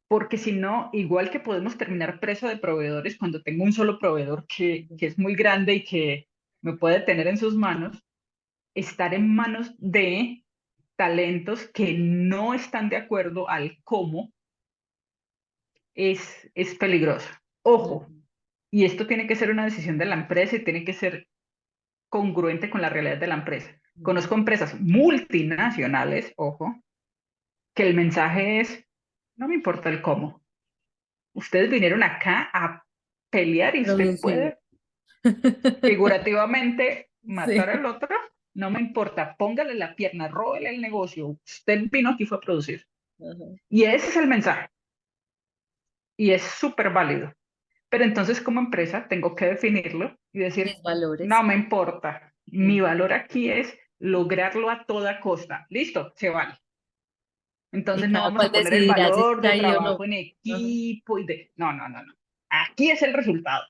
Porque si no, igual que podemos terminar presa de proveedores cuando tengo un solo proveedor ujú, que es muy grande y que me puede tener en sus manos, estar en manos de talentos que no están de acuerdo al cómo es peligroso. Ojo, ujú, y esto tiene que ser una decisión de la empresa y tiene que ser congruente con la realidad de la empresa. ujú. Conozco empresas multinacionales, ojo, que el mensaje es, no me importa el cómo. Ustedes vinieron acá a pelear y usted Producir. puede figurativamente matar Sí. al otro, no me importa, póngale la pierna, róbele el negocio, usted vino aquí fue a producir. Ajá. Y ese es el mensaje, y es súper válido. Pero entonces como empresa tengo que definirlo y decir, Mis valores. no me importa, mi Ujú. valor aquí es lograrlo a toda costa. Listo, se vale. Y Entonces no cada vamos cual a poner el decidirá si valor está de ahí o no. trabajo en Ajá. equipo y de... No, no, no, no. Aquí es el resultado.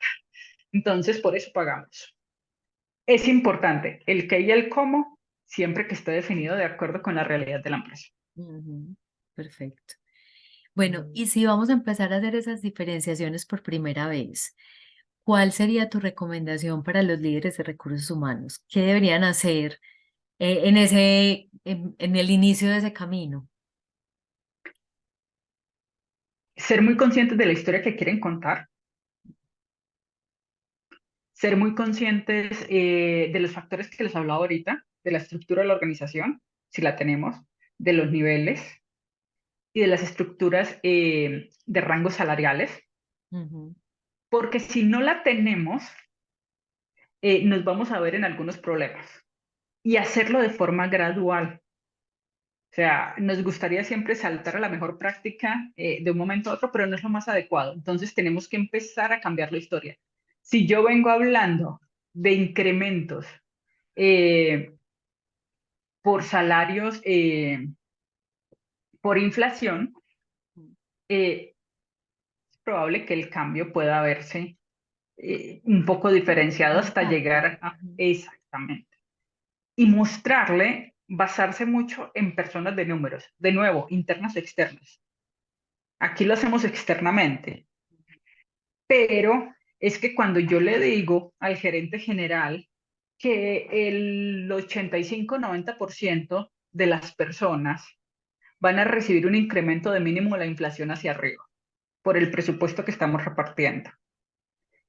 Entonces por eso pagamos. Es importante el qué y el cómo, siempre que esté definido de acuerdo con la realidad de la empresa. Ujú. Perfecto. Bueno, y si vamos a empezar a hacer esas diferenciaciones por primera vez, ¿cuál sería tu recomendación para los líderes de recursos humanos? ¿Qué deberían hacer en el inicio de ese camino? Ser muy conscientes de la historia que quieren contar, ser muy conscientes de los factores que les hablaba ahorita, de la estructura de la organización, si la tenemos, de los niveles y de las estructuras de rangos salariales, Ujú, porque si no la tenemos, nos vamos a ver en algunos problemas y hacerlo de forma gradual. O sea, nos gustaría siempre saltar a la mejor práctica de un momento a otro, pero no es lo más adecuado. Entonces tenemos que empezar a cambiar la historia. Si yo vengo hablando de incrementos eh, por salarios, por inflación, es probable que el cambio pueda verse un poco diferenciado hasta impacto. llegar a Ujú, exactamente. Y mostrarle, basarse mucho en personas de números, de nuevo, internas y externas. Aquí lo hacemos externamente, pero es que cuando yo le digo al gerente general que el 85-90% de las personas van a recibir un incremento de mínimo de la inflación hacia arriba por el presupuesto que estamos repartiendo.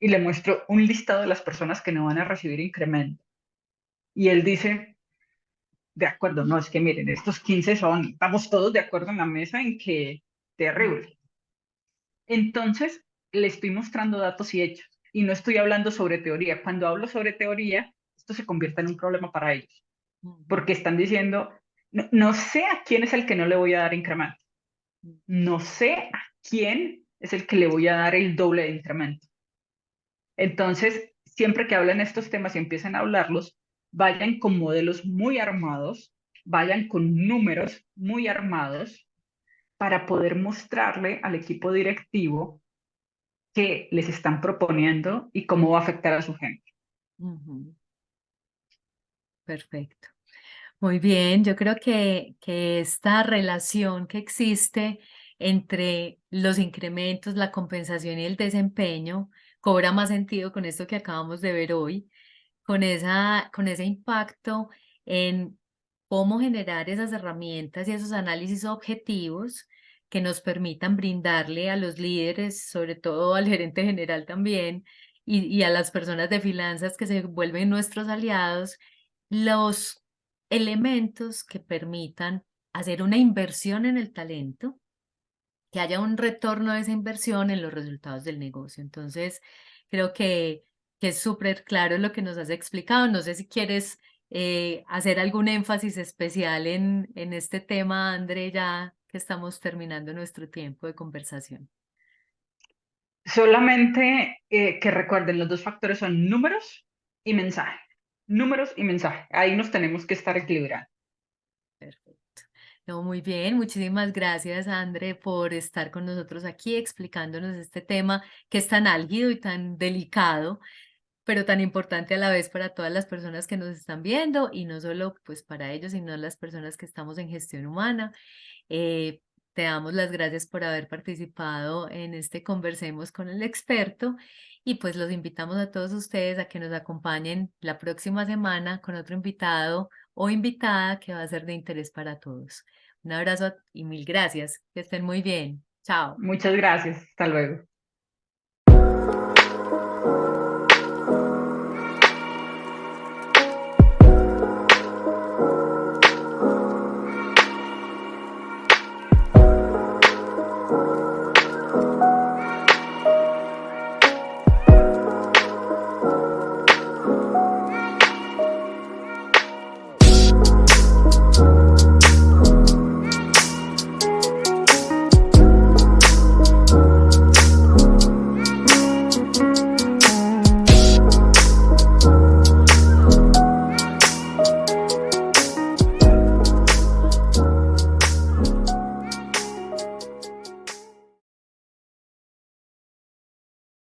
Y le muestro un listado de las personas que no van a recibir incremento. Y él dice, de acuerdo, no, es que miren, estos 15 son, estamos todos de acuerdo en la mesa en que ujú, terrible. Entonces, le estoy mostrando datos y hechos. Y no estoy hablando sobre teoría. Cuando hablo sobre teoría, esto se convierte en un problema para ellos. ujú, Porque están diciendo, no, no sé a quién es el que no le voy a dar incremento. ujú, No sé a quién es el que le voy a dar el doble de incremento. Entonces, siempre que hablan estos temas y empiecen a hablarlos, vayan con modelos muy armados, vayan con números muy armados para poder mostrarle al equipo directivo qué les están proponiendo y cómo va a afectar a su gente. ujú. Perfecto. Muy bien, yo creo que esta relación que existe entre los incrementos, la compensación y el desempeño cobra más sentido con esto que acabamos de ver hoy, con ese impacto en cómo generar esas herramientas y esos análisis objetivos que nos permitan brindarle a los líderes, sobre todo al gerente general también, y a las personas de finanzas que se vuelven nuestros aliados, los elementos que permitan hacer una inversión en el talento, que haya un retorno de esa inversión en los resultados del negocio. Entonces, creo que es súper claro lo que nos has explicado. No sé si quieres hacer algún énfasis especial en este tema, André, ya que estamos terminando nuestro tiempo de conversación. Solamente que recuerden, los dos factores son números y mensaje. Números y mensaje. Ahí nos tenemos que estar equilibrando. Perfecto. No, muy bien, muchísimas gracias, André, por estar con nosotros aquí explicándonos este tema que es tan álgido y tan delicado, pero tan importante a la vez para todas las personas que nos están viendo y no solo pues para ellos, sino las personas que estamos en gestión humana. Eh, Te damos las gracias por haber participado en este Conversemos con el experto y pues los invitamos a todos ustedes a que nos acompañen la próxima semana con otro invitado o invitada que va a ser de interés para todos. Un abrazo y mil gracias. Que estén muy bien. Chao. Muchas gracias. Hasta luego.